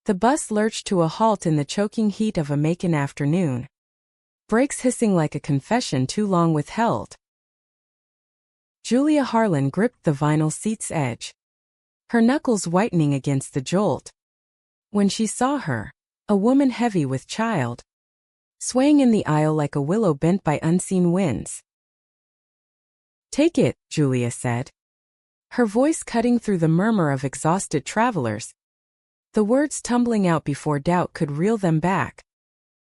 The bus lurched to a halt in the choking heat of a Macon afternoon, brakes hissing like a confession too long withheld. Julia Harlan gripped the vinyl seat's edge, her knuckles whitening against the jolt, when she saw her, a woman heavy with child, swaying in the aisle like a willow bent by unseen winds. "Take it," Julia said, her voice cutting through the murmur of exhausted travelers, the words tumbling out before doubt could reel them back,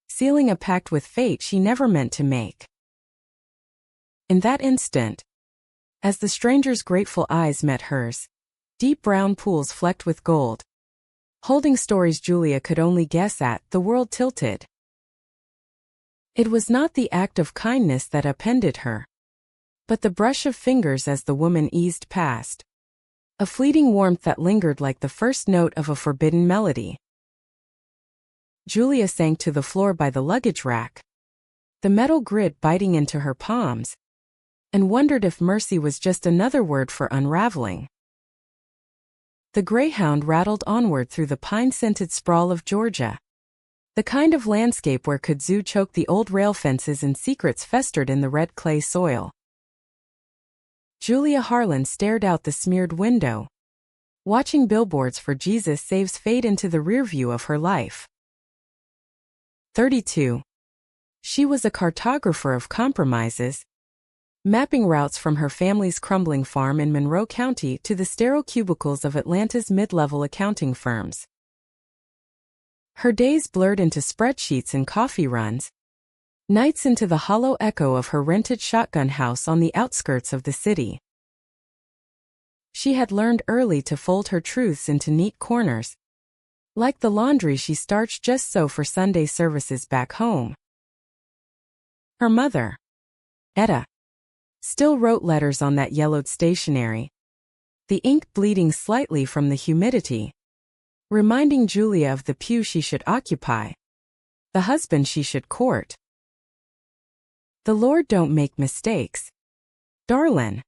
sealing a pact with fate she never meant to make. In that instant, as the stranger's grateful eyes met hers, deep brown pools flecked with gold, holding stories Julia could only guess at, the world tilted. It was not the act of kindness that appended her, but the brush of fingers as the woman eased past, a fleeting warmth that lingered like the first note of a forbidden melody. Julia sank to the floor by the luggage rack, the metal grid biting into her palms, and wondered if mercy was just another word for unraveling. The Greyhound rattled onward through the pine-scented sprawl of Georgia, the kind of landscape where kudzu choked the old rail fences and secrets festered in the red clay soil. Julia Harlan stared out the smeared window, watching billboards for Jesus Saves fade into the rearview of her life. 32. She was a cartographer of compromises, mapping routes from her family's crumbling farm in Monroe County to the sterile cubicles of Atlanta's mid-level accounting firms. Her days blurred into spreadsheets and coffee runs, nights into the hollow echo of her rented shotgun house on the outskirts of the city. She had learned early to fold her truths into neat corners, like the laundry she starched just so for Sunday services back home. Her mother, Etta, still wrote letters on that yellowed stationery, the ink bleeding slightly from the humidity, reminding Julia of the pew she should occupy, the husband she should court. "The Lord don't make mistakes, darlin'.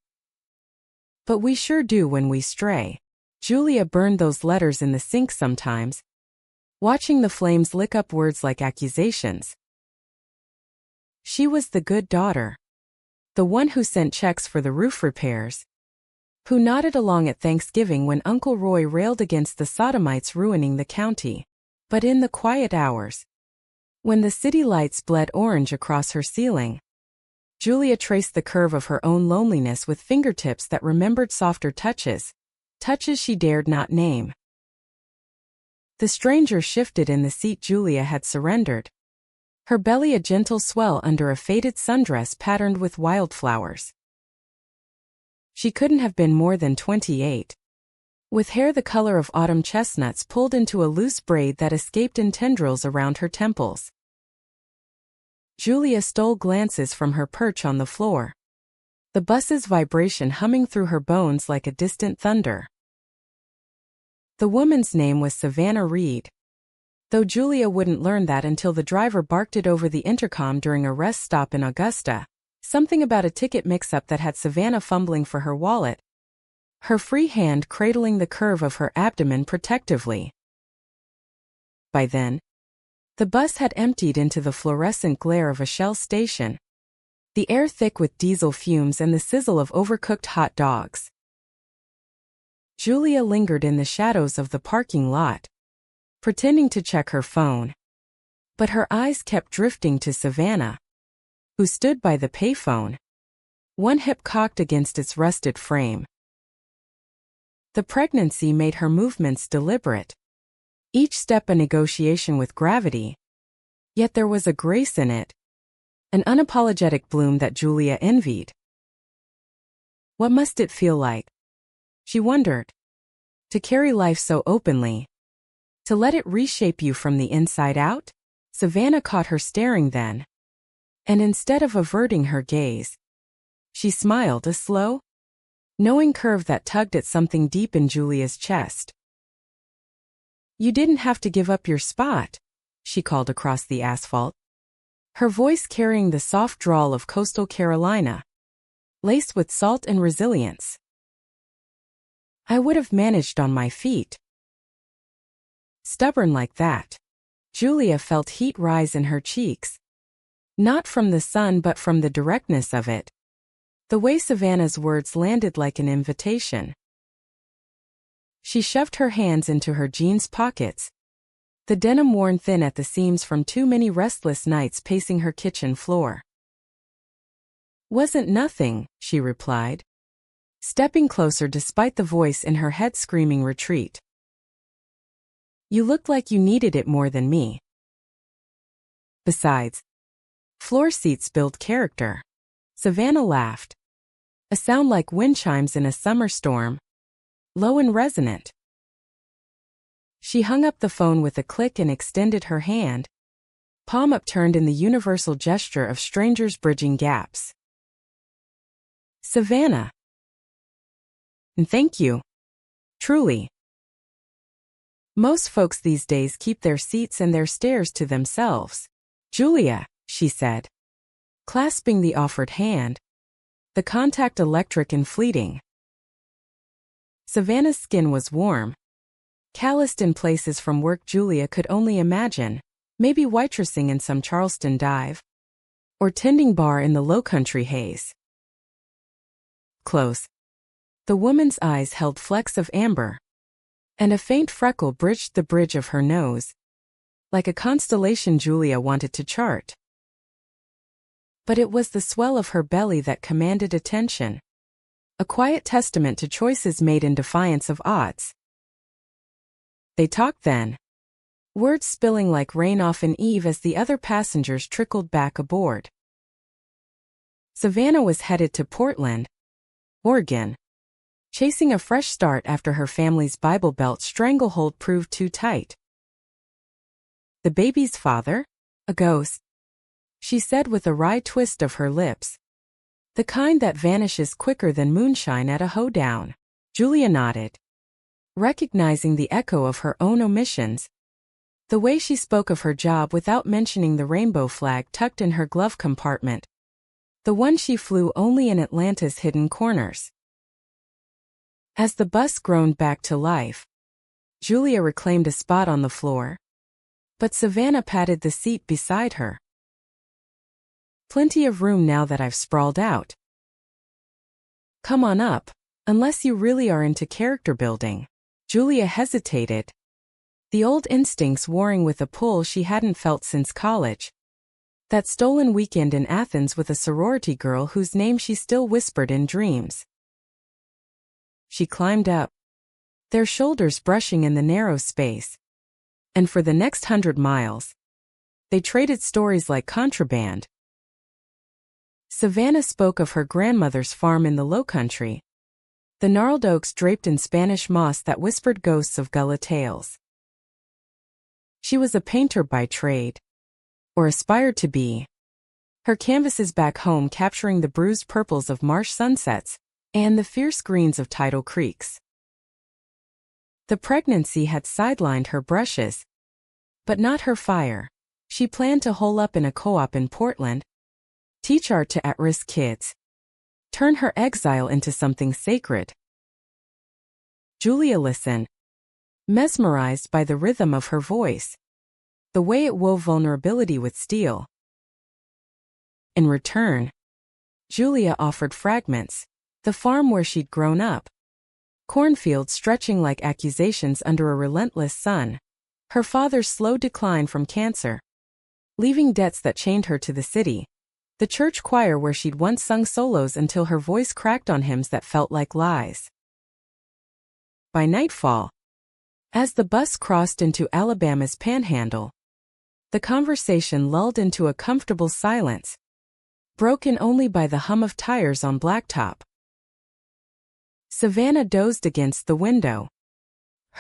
But we sure do when we stray." Julia burned those letters in the sink sometimes, watching the flames lick up words like accusations. She was the good daughter, the one who sent checks for the roof repairs, who nodded along at Thanksgiving when Uncle Roy railed against the sodomites ruining the county. But in the quiet hours, when the city lights bled orange across her ceiling, Julia traced the curve of her own loneliness with fingertips that remembered softer touches, touches she dared not name. The stranger shifted in the seat Julia had surrendered, her belly a gentle swell under a faded sundress patterned with wildflowers. She couldn't have been more than 28, with hair the color of autumn chestnuts pulled into a loose braid that escaped in tendrils around her temples. Julia stole glances from her perch on the floor, the bus's vibration humming through her bones like a distant thunder. The woman's name was Savannah Reed, though Julia wouldn't learn that until the driver barked it over the intercom during a rest stop in Augusta, something about a ticket mix-up that had Savannah fumbling for her wallet, her free hand cradling the curve of her abdomen protectively. By then, the bus had emptied into the fluorescent glare of a Shell station, the air thick with diesel fumes and the sizzle of overcooked hot dogs. Julia lingered in the shadows of the parking lot, pretending to check her phone, but her eyes kept drifting to Savannah, who stood by the payphone, one hip cocked against its rusted frame. The pregnancy made her movements deliberate, each step a negotiation with gravity, yet there was a grace in it, an unapologetic bloom that Julia envied. What must it feel like, she wondered, to carry life so openly, to let it reshape you from the inside out? Savannah caught her staring then, and instead of averting her gaze, she smiled, a slow, knowing curve that tugged at something deep in Julia's chest. "You didn't have to give up your spot," she called across the asphalt, her voice carrying the soft drawl of coastal Carolina, laced with salt and resilience. "I would have managed on my feet." Stubborn like that. Julia felt heat rise in her cheeks. Not from the sun but from the directness of it. The way Savannah's words landed like an invitation. She shoved her hands into her jeans pockets, the denim worn thin at the seams from too many restless nights pacing her kitchen floor. "Wasn't nothing," she replied, stepping closer despite the voice in her head screaming retreat. "You looked like you needed it more than me. Besides, floor seats build character." Savannah laughed. A sound like wind chimes in a summer storm, low and resonant. She hung up the phone with a click and extended her hand, palm upturned in the universal gesture of strangers bridging gaps. "Savannah." "And thank you. Truly. Most folks these days keep their seats and their stares to themselves." "Julia," she said, clasping the offered hand, the contact electric and fleeting. Savannah's skin was warm, calloused in places from work Julia could only imagine, maybe waitressing in some Charleston dive, or tending bar in the Lowcountry haze. Close. The woman's eyes held flecks of amber, and a faint freckle bridged the bridge of her nose, like a constellation Julia wanted to chart. But it was the swell of her belly that commanded attention, a quiet testament to choices made in defiance of odds. They talked then, words spilling like rain off an eave as the other passengers trickled back aboard. Savannah was headed to Portland, Oregon, chasing a fresh start after her family's Bible Belt stranglehold proved too tight. "The baby's father? A ghost," she said with a wry twist of her lips. "The kind that vanishes quicker than moonshine at a hoedown." Julia nodded, recognizing the echo of her own omissions. The way she spoke of her job without mentioning the rainbow flag tucked in her glove compartment, the one she flew only in Atlanta's hidden corners. As the bus groaned back to life, Julia reclaimed a spot on the floor, but Savannah patted the seat beside her. "Plenty of room now that I've sprawled out. Come on up, unless you really are into character building." Julia hesitated, the old instincts warring with a pull she hadn't felt since college. That stolen weekend in Athens with a sorority girl whose name she still whispered in dreams. She climbed up, their shoulders brushing in the narrow space, and for the next 100 miles, they traded stories like contraband. Savannah spoke of her grandmother's farm in the Lowcountry, the gnarled oaks draped in Spanish moss that whispered ghosts of Gullah tales. She was a painter by trade, or aspired to be, her canvases back home capturing the bruised purples of marsh sunsets and the fierce greens of tidal creeks. The pregnancy had sidelined her brushes, but not her fire. She planned to hole up in a co-op in Portland, teach art to at-risk kids, turn her exile into something sacred. Julia listened, mesmerized by the rhythm of her voice, the way it wove vulnerability with steel. In return, Julia offered fragments, the farm where she'd grown up, cornfields stretching like accusations under a relentless sun, her father's slow decline from cancer, leaving debts that chained her to the city, the church choir where she'd once sung solos until her voice cracked on hymns that felt like lies. By nightfall, as the bus crossed into Alabama's panhandle, the conversation lulled into a comfortable silence, broken only by the hum of tires on blacktop. Savannah dozed against the window,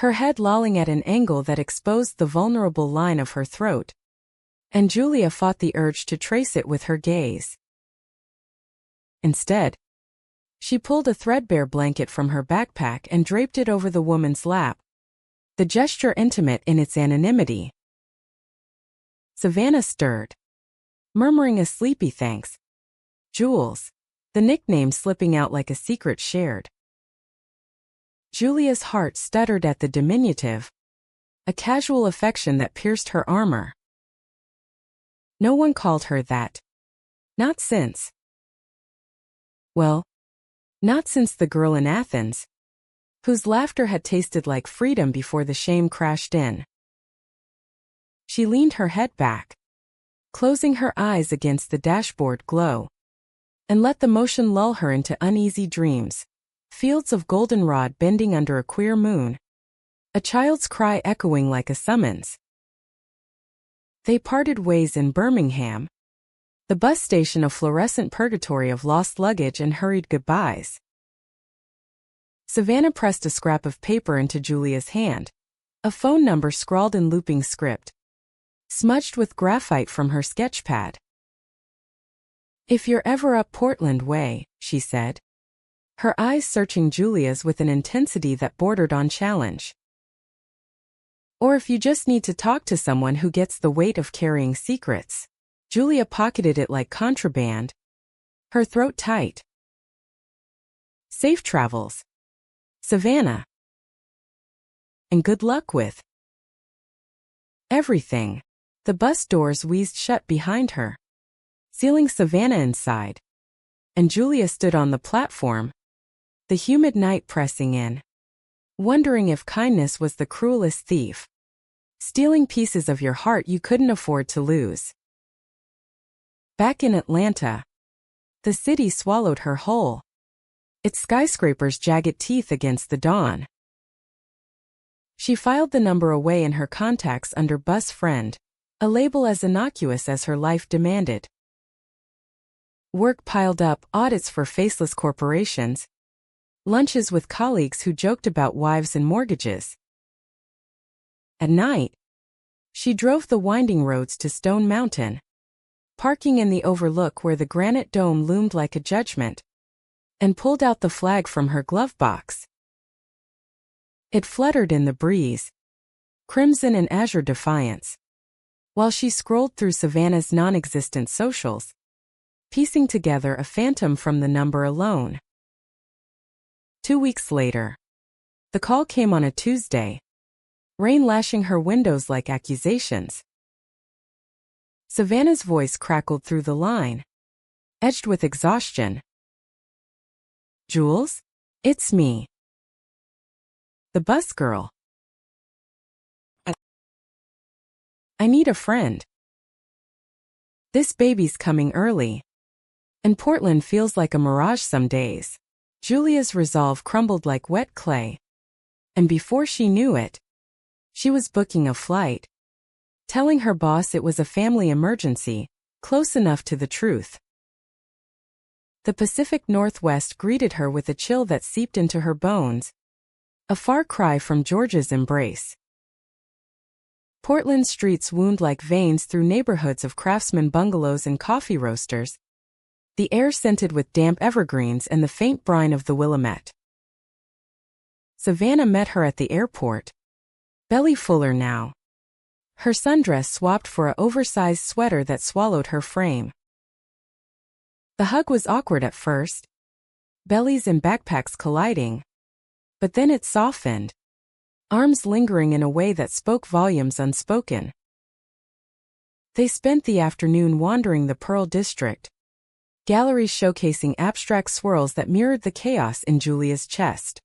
her head lolling at an angle that exposed the vulnerable line of her throat, and Julia fought the urge to trace it with her gaze. Instead, she pulled a threadbare blanket from her backpack and draped it over the woman's lap, the gesture intimate in its anonymity. Savannah stirred, murmuring a sleepy thanks. Jules, the nickname slipping out like a secret shared. Julia's heart stuttered at the diminutive, a casual affection that pierced her armor. No one called her that. Not since. Well, not since the girl in Athens, whose laughter had tasted like freedom before the shame crashed in. She leaned her head back, closing her eyes against the dashboard glow, and let the motion lull her into uneasy dreams, fields of goldenrod bending under a queer moon, a child's cry echoing like a summons. They parted ways in Birmingham, the bus station a fluorescent purgatory of lost luggage and hurried goodbyes. Savannah pressed a scrap of paper into Julia's hand, a phone number scrawled in looping script, smudged with graphite from her sketchpad. "If you're ever up Portland way," she said, her eyes searching Julia's with an intensity that bordered on challenge. "Or if you just need to talk to someone who gets the weight of carrying secrets." Julia pocketed it like contraband, her throat tight. "Safe travels, Savannah. And good luck with everything." The bus doors wheezed shut behind her, sealing Savannah inside, and Julia stood on the platform, the humid night pressing in, wondering if kindness was the cruelest thief, stealing pieces of your heart you couldn't afford to lose. Back in Atlanta, the city swallowed her whole, its skyscrapers' jagged teeth against the dawn. She filed the number away in her contacts under bus friend, a label as innocuous as her life demanded. Work piled up, audits for faceless corporations, lunches with colleagues who joked about wives and mortgages. At night, she drove the winding roads to Stone Mountain, parking in the overlook where the granite dome loomed like a judgment, and pulled out the flag from her glove box. It fluttered in the breeze, crimson and azure defiance, while she scrolled through Savannah's non-existent socials, piecing together a phantom from the number alone. 2 weeks later, the call came on a Tuesday, rain lashing her windows like accusations. Savannah's voice crackled through the line, edged with exhaustion. "Jules? It's me. The bus girl. I need a friend. This baby's coming early, and Portland feels like a mirage some days." Julia's resolve crumbled like wet clay, and before she knew it, she was booking a flight, telling her boss it was a family emergency, close enough to the truth. The Pacific Northwest greeted her with a chill that seeped into her bones, a far cry from Georgia's embrace. Portland's streets wound like veins through neighborhoods of craftsman bungalows and coffee roasters, the air scented with damp evergreens and the faint brine of the Willamette. Savannah met her at the airport, belly fuller now, her sundress swapped for an oversized sweater that swallowed her frame. The hug was awkward at first, bellies and backpacks colliding, but then it softened, arms lingering in a way that spoke volumes unspoken. They spent the afternoon wandering the Pearl District, galleries showcasing abstract swirls that mirrored the chaos in Julia's chest.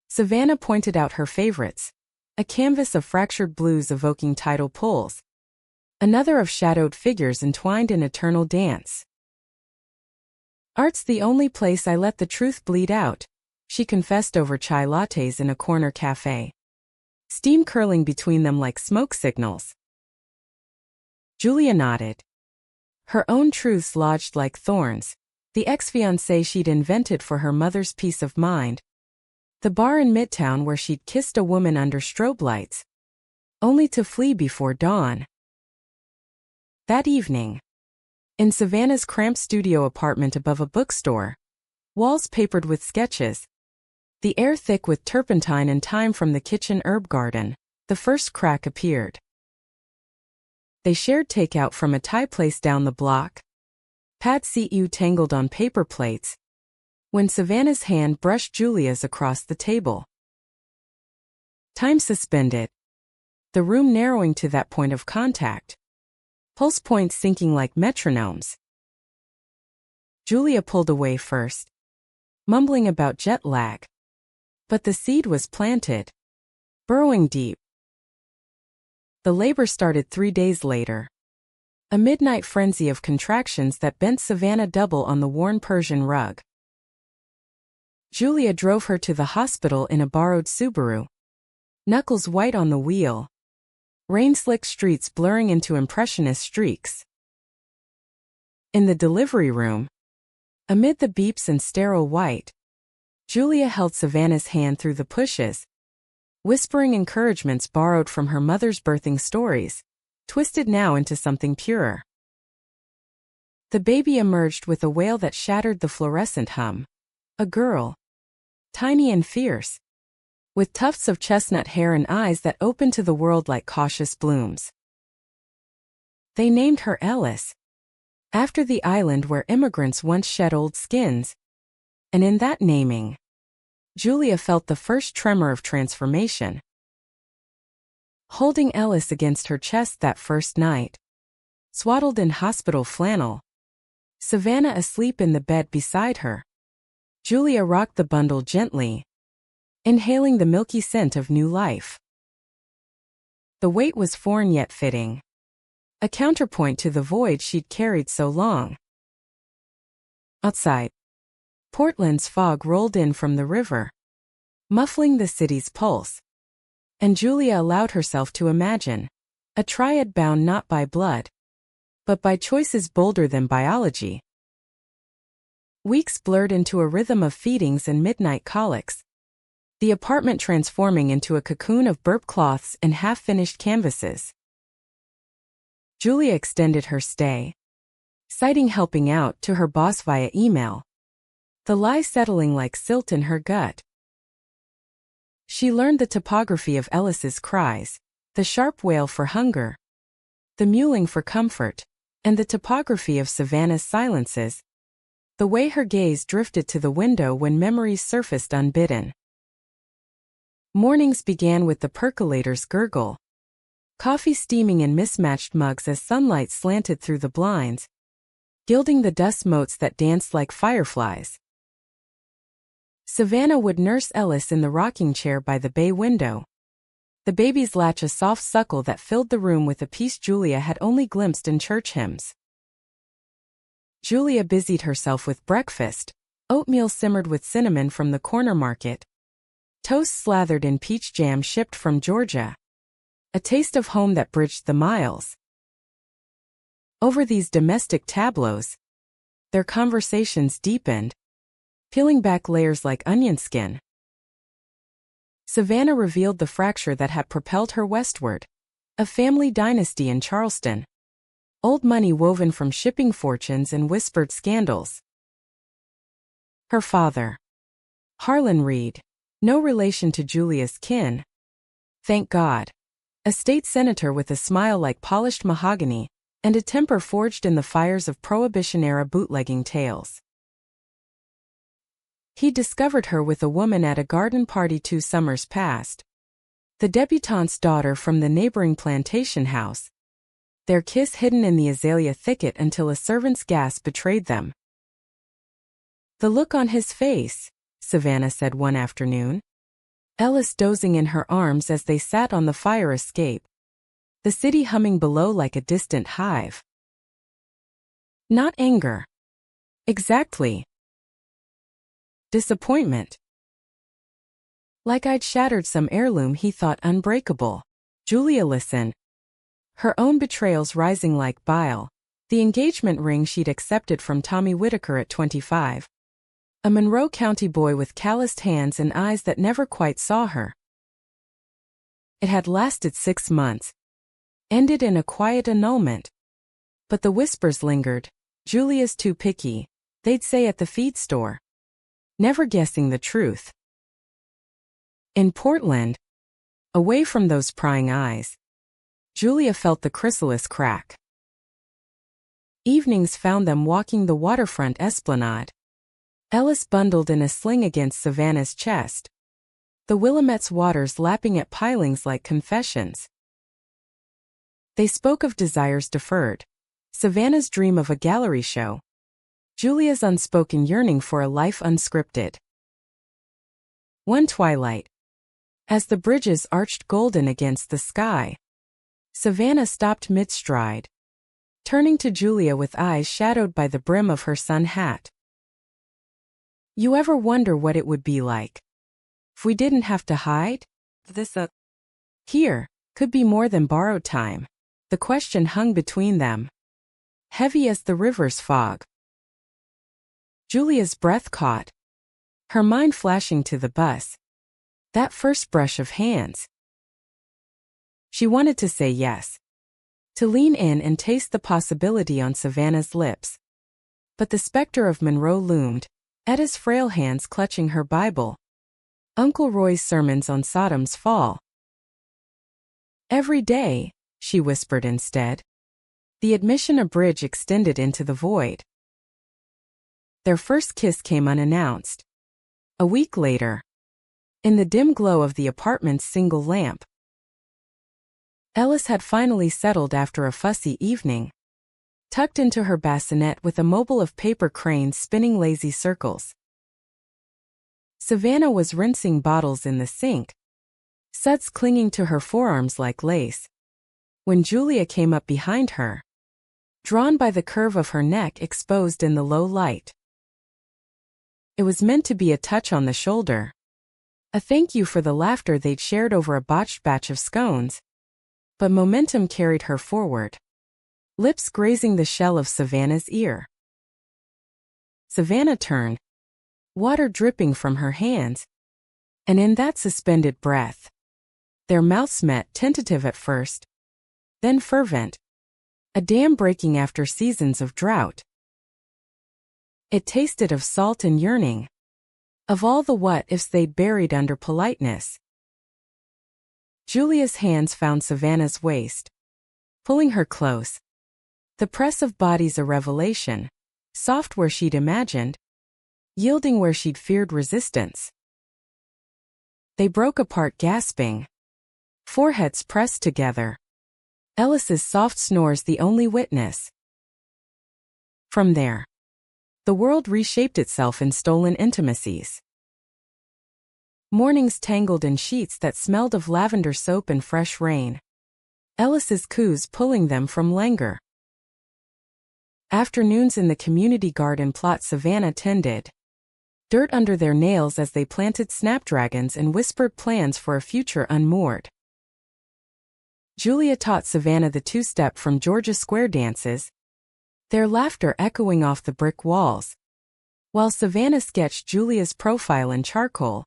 Savannah pointed out her favorites, a canvas of fractured blues evoking tidal pulls, another of shadowed figures entwined in eternal dance. "Art's the only place I let the truth bleed out," she confessed over chai lattes in a corner cafe, steam curling between them like smoke signals. Julia nodded. Her own truths lodged like thorns, the ex-fiancé she'd invented for her mother's peace of mind, the bar in Midtown where she'd kissed a woman under strobe lights, only to flee before dawn. That evening, in Savannah's cramped studio apartment above a bookstore, walls papered with sketches, the air thick with turpentine and thyme from the kitchen herb garden, the first crack appeared. They shared takeout from a Thai place down the block, pad see ew tangled on paper plates, when Savannah's hand brushed Julia's across the table. Time suspended. The room narrowing to that point of contact. Pulse points syncing like metronomes. Julia pulled away first, mumbling about jet lag. But the seed was planted, burrowing deep. The labor started 3 days later. A midnight frenzy of contractions that bent Savannah double on the worn Persian rug. Julia drove her to the hospital in a borrowed Subaru. Knuckles white on the wheel. Rain-slicked streets blurring into impressionist streaks. In the delivery room, amid the beeps and sterile white, Julia held Savannah's hand through the pushes, whispering encouragements borrowed from her mother's birthing stories, twisted now into something purer. The baby emerged with a wail that shattered the fluorescent hum. A girl. Tiny and fierce, with tufts of chestnut hair and eyes that opened to the world like cautious blooms. They named her Ellis, after the island where immigrants once shed old skins, and in that naming, Julia felt the first tremor of transformation. Holding Ellis against her chest that first night, swaddled in hospital flannel, Savannah asleep in the bed beside her, Julia rocked the bundle gently, inhaling the milky scent of new life. The weight was foreign yet fitting, a counterpoint to the void she'd carried so long. Outside, Portland's fog rolled in from the river, muffling the city's pulse, and Julia allowed herself to imagine a triad bound not by blood, but by choices bolder than biology. Weeks blurred into a rhythm of feedings and midnight colics, the apartment transforming into a cocoon of burp cloths and half-finished canvases. Julia extended her stay, citing helping out to her boss via email, the lie settling like silt in her gut. She learned the topography of Ellis's cries, the sharp wail for hunger, the mewling for comfort, and the topography of Savannah's silences, the way her gaze drifted to the window when memories surfaced unbidden. Mornings began with the percolator's gurgle, coffee steaming in mismatched mugs as sunlight slanted through the blinds, gilding the dust motes that danced like fireflies. Savannah would nurse Ellis in the rocking chair by the bay window, the baby's latch a soft suckle that filled the room with a peace Julia had only glimpsed in church hymns. Julia busied herself with breakfast, oatmeal simmered with cinnamon from the corner market, toast slathered in peach jam shipped from Georgia, a taste of home that bridged the miles. Over these domestic tableaus, their conversations deepened, peeling back layers like onion skin. Savannah revealed the fracture that had propelled her westward, a family dynasty in Charleston, old money woven from shipping fortunes and whispered scandals. Her father, Harlan Reed, no relation to Julia's kin, thank God, a state senator with a smile like polished mahogany, and a temper forged in the fires of Prohibition-era bootlegging tales. He discovered her with a woman at a garden party 2 summers past, the debutante's daughter from the neighboring plantation house, their kiss hidden in the azalea thicket until a servant's gasp betrayed them. "The look on his face," Savannah said one afternoon, Ellis dozing in her arms as they sat on the fire escape, the city humming below like a distant hive. Not anger. Exactly. Disappointment. Like I'd shattered some heirloom he thought unbreakable. Julia listened, her own betrayals rising like bile, the engagement ring she'd accepted from Tommy Whitaker at 25. A Monroe County boy with calloused hands and eyes that never quite saw her. It had lasted 6 months, ended in a quiet annulment. But the whispers lingered, "Julia's too picky," they'd say at the feed store, never guessing the truth. In Portland, away from those prying eyes, Julia felt the chrysalis crack. Evenings found them walking the waterfront esplanade, Ellis bundled in a sling against Savannah's chest, the Willamette's waters lapping at pilings like confessions. They spoke of desires deferred, Savannah's dream of a gallery show, Julia's unspoken yearning for a life unscripted. One twilight, as the bridges arched golden against the sky, Savannah stopped mid-stride, turning to Julia with eyes shadowed by the brim of her sun hat. You ever wonder what it would be like if we didn't have to hide? Here could be more than borrowed time. The question hung between them, heavy as the river's fog. Julia's breath caught, her mind flashing to the bus. That first brush of hands. She wanted to say yes, to lean in and taste the possibility on Savannah's lips. But the specter of Monroe loomed, Etta's frail hands clutching her Bible, Uncle Roy's sermons on Sodom's fall. Every day, she whispered instead. The admission a bridge extended into the void. Their first kiss came unannounced. A week later, in the dim glow of the apartment's single lamp, Ellis had finally settled after a fussy evening, tucked into her bassinet with a mobile of paper cranes spinning lazy circles. Savannah was rinsing bottles in the sink, suds clinging to her forearms like lace, when Julia came up behind her, drawn by the curve of her neck exposed in the low light. It was meant to be a touch on the shoulder, a thank you for the laughter they'd shared over a botched batch of scones, but momentum carried her forward, lips grazing the shell of Savannah's ear. Savannah turned, water dripping from her hands, and in that suspended breath, their mouths met, tentative at first, then fervent, a dam breaking after seasons of drought. It tasted of salt and yearning, of all the what-ifs they'd buried under politeness. Julia's hands found Savannah's waist, pulling her close. The press of bodies a revelation, soft where she'd imagined, yielding where she'd feared resistance. They broke apart gasping, foreheads pressed together, Ellis's soft snores the only witness. From there, the world reshaped itself in stolen intimacies. Mornings tangled in sheets that smelled of lavender soap and fresh rain, Ellis's coos pulling them from languor. Afternoons in the community garden plot Savannah tended, dirt under their nails as they planted snapdragons and whispered plans for a future unmoored. Julia taught Savannah the two-step from Georgia Square dances, their laughter echoing off the brick walls, while Savannah sketched Julia's profile in charcoal,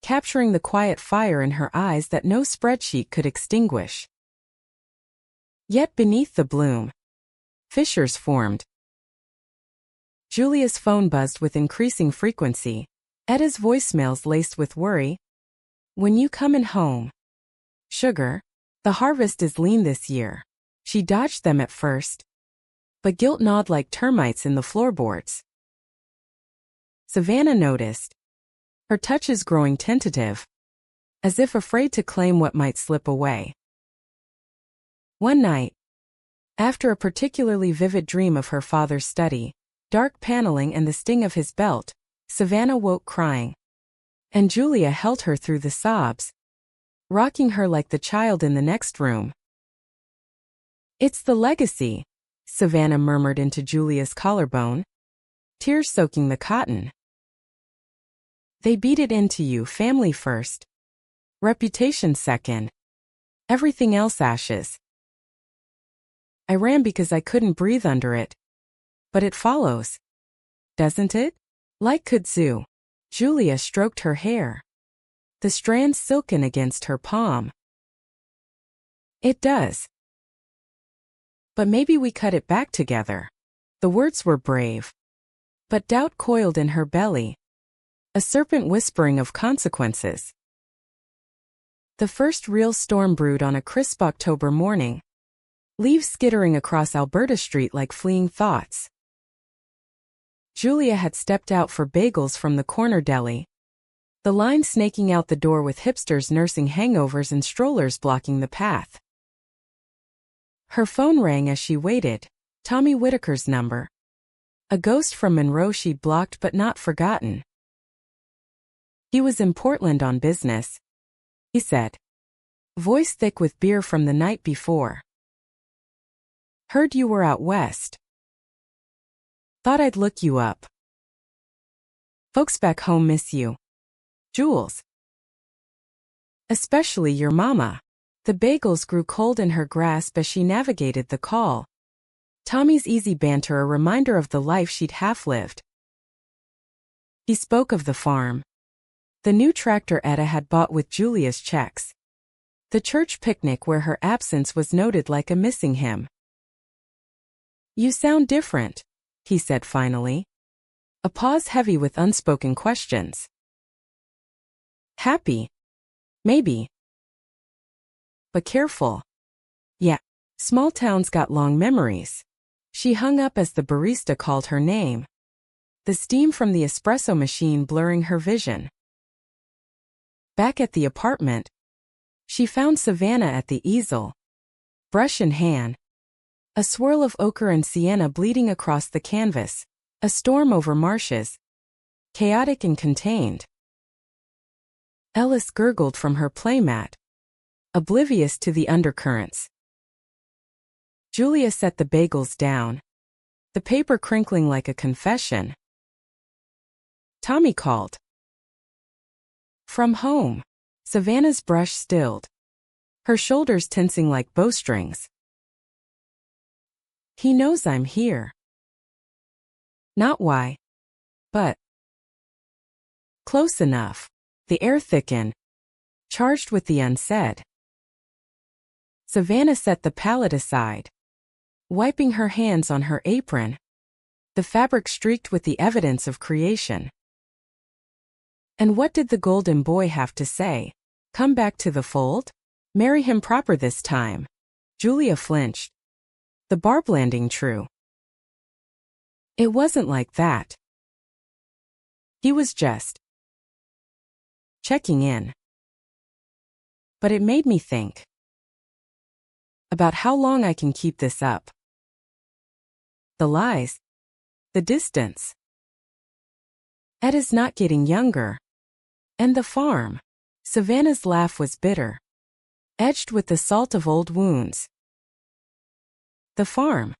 capturing the quiet fire in her eyes that no spreadsheet could extinguish. Yet beneath the bloom, fissures formed. Julia's phone buzzed with increasing frequency, Etta's voicemails laced with worry. When you comin' home? Sugar, the harvest is lean this year. She dodged them at first, but guilt gnawed like termites in the floorboards. Savannah noticed, her touches growing tentative, as if afraid to claim what might slip away. One night, after a particularly vivid dream of her father's study, dark paneling and the sting of his belt, Savannah woke crying, and Julia held her through the sobs, rocking her like the child in the next room. It's the legacy, Savannah murmured into Julia's collarbone, tears soaking the cotton. They beat it into you, family first, reputation second, everything else ashes. I ran because I couldn't breathe under it. But it follows, doesn't it? Like kudzu. Julia stroked her hair, the strands silken against her palm. It does. But maybe we cut it back together. The words were brave, but doubt coiled in her belly, a serpent whispering of consequences. The first real storm brewed on a crisp October morning, leaves skittering across Alberta Street like fleeing thoughts. Julia had stepped out for bagels from the corner deli, the line snaking out the door with hipsters nursing hangovers and strollers blocking the path. Her phone rang as she waited. Tommy Whitaker's number. A ghost from Monroe she'd blocked but not forgotten. He was in Portland on business, he said. Voice thick with beer from the night before. Heard you were out west. Thought I'd look you up. Folks back home miss you. Jules. Especially your mama. The bagels grew cold in her grasp as she navigated the call. Tommy's easy banter a reminder of the life she'd half-lived. He spoke of the farm. The new tractor Etta had bought with Julia's checks. The church picnic where her absence was noted like a missing him. You sound different, he said finally. A pause heavy with unspoken questions. Happy. Maybe. But careful. Yeah, small towns got long memories. She hung up as the barista called her name. The steam from the espresso machine blurring her vision. Back at the apartment, she found Savannah at the easel. Brush in hand. A swirl of ochre and sienna bleeding across the canvas. A storm over marshes. Chaotic and contained. Ellis gurgled from her playmat, oblivious to the undercurrents. Julia set the bagels down, the paper crinkling like a confession. Tommy called. From home. Savannah's brush stilled, her shoulders tensing like bowstrings. He knows I'm here. Not why, but close enough. The air thickened, charged with the unsaid. Savannah set the palette aside, wiping her hands on her apron, the fabric streaked with the evidence of creation. And what did the golden boy have to say? Come back to the fold? Marry him proper this time. Julia flinched. The barb landing true. It wasn't like that. He was just checking in. But it made me think about how long I can keep this up. The lies. The distance. Ed is not getting younger. And the farm. Savannah's laugh was bitter, edged with the salt of old wounds. The farm.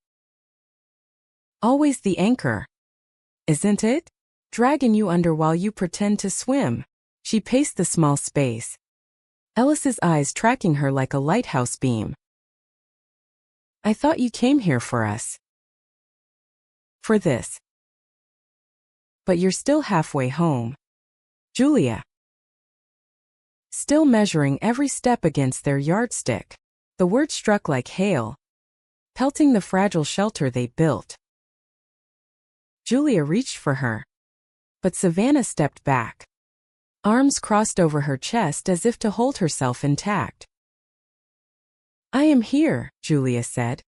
Always the anchor. Isn't it? Dragging you under while you pretend to swim. She paced the small space, Ellis's eyes tracking her like a lighthouse beam. I thought you came here for us. For this. But you're still halfway home. Julia. Still measuring every step against their yardstick. The word struck like hail, pelting the fragile shelter they built. Julia reached for her. But Savannah stepped back. Arms crossed over her chest as if to hold herself intact. I am here, Julia said,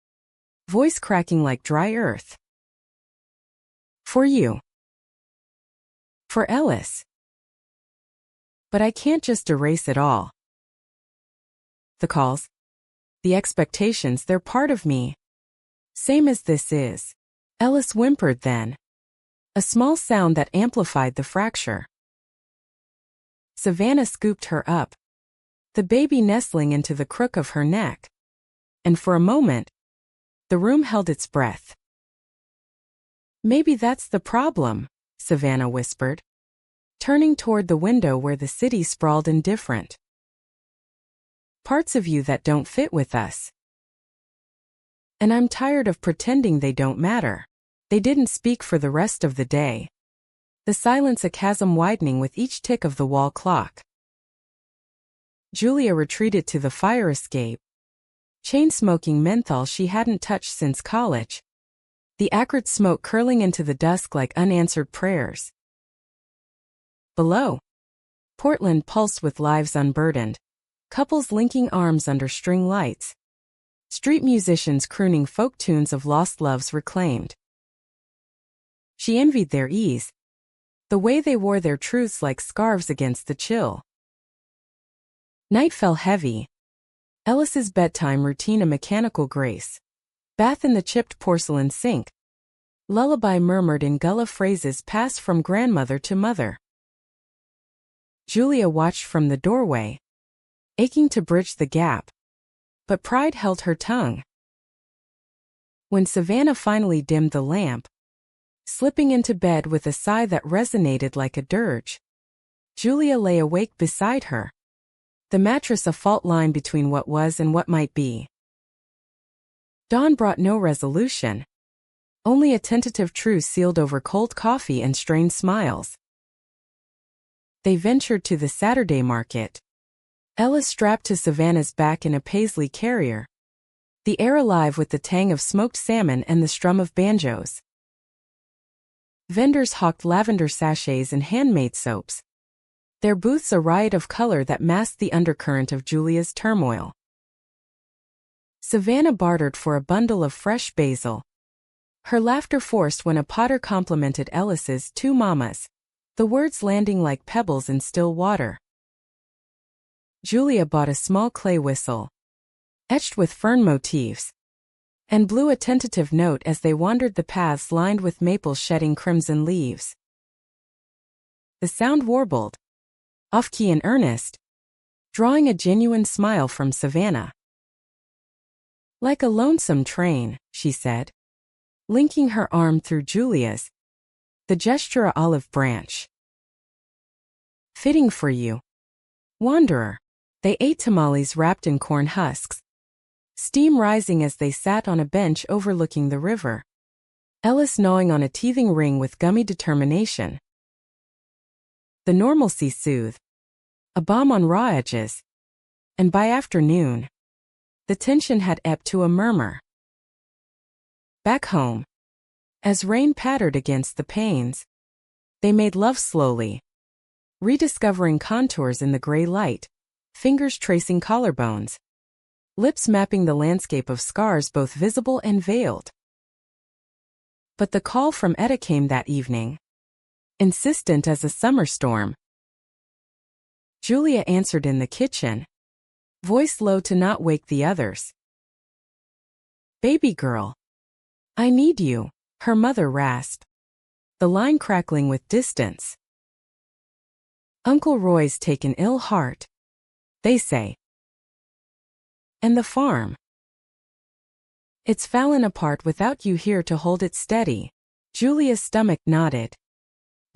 voice cracking like dry earth. For you. For Ellis. But I can't just erase it all. The calls. The expectations, they're part of me. Same as this is. Ellis whimpered then. A small sound that amplified the fracture. Savannah scooped her up, the baby nestling into the crook of her neck. And for a moment, the room held its breath. Maybe that's the problem, Savannah whispered, turning toward the window where the city sprawled indifferent. Parts of you that don't fit with us. And I'm tired of pretending they don't matter. They didn't speak for the rest of the day. The silence a chasm widening with each tick of the wall clock. Julia retreated to the fire escape, chain-smoking menthol she hadn't touched since college, the acrid smoke curling into the dusk like unanswered prayers. Below, Portland pulsed with lives unburdened, couples linking arms under string lights, street musicians crooning folk tunes of lost loves reclaimed. She envied their ease, the way they wore their truths like scarves against the chill. Night fell heavy. Ellis's bedtime routine a mechanical grace. Bath in the chipped porcelain sink. Lullaby murmured in gullah phrases passed from grandmother to mother. Julia watched from the doorway, aching to bridge the gap. But pride held her tongue. When Savannah finally dimmed the lamp, slipping into bed with a sigh that resonated like a dirge, Julia lay awake beside her, the mattress a fault line between what was and what might be. Dawn brought no resolution, only a tentative truce sealed over cold coffee and strained smiles. They ventured to the Saturday market. Ellis strapped to Savannah's back in a Paisley carrier, the air alive with the tang of smoked salmon and the strum of banjos. Vendors hawked lavender sachets and handmade soaps, their booths a riot of color that masked the undercurrent of Julia's turmoil. Savannah bartered for a bundle of fresh basil, her laughter forced when a potter complimented Ellis's two mamas, the words landing like pebbles in still water. Julia bought a small clay whistle, etched with fern motifs, and blew a tentative note as they wandered the paths lined with maples shedding crimson leaves. The sound warbled, off-key and earnest, drawing a genuine smile from Savannah. Like a lonesome train, she said, linking her arm through Julia's, the gesture a olive branch. Fitting for you, wanderer. They ate tamales wrapped in corn husks, steam rising as they sat on a bench overlooking the river, Ellis gnawing on a teething ring with gummy determination. The normalcy soothed, a balm on raw edges, and by afternoon, the tension had ebbed to a murmur. Back home, as rain pattered against the panes, they made love slowly, rediscovering contours in the gray light, fingers tracing collarbones, lips mapping the landscape of scars both visible and veiled. But the call from Etta came that evening, insistent as a summer storm. Julia answered in the kitchen, voice low to not wake the others. "Baby girl, I need you," her mother rasped, the line crackling with distance. "Uncle Roy's taken ill heart, they say. And the farm? It's fallen apart without you here to hold it steady." Julia's stomach nodded,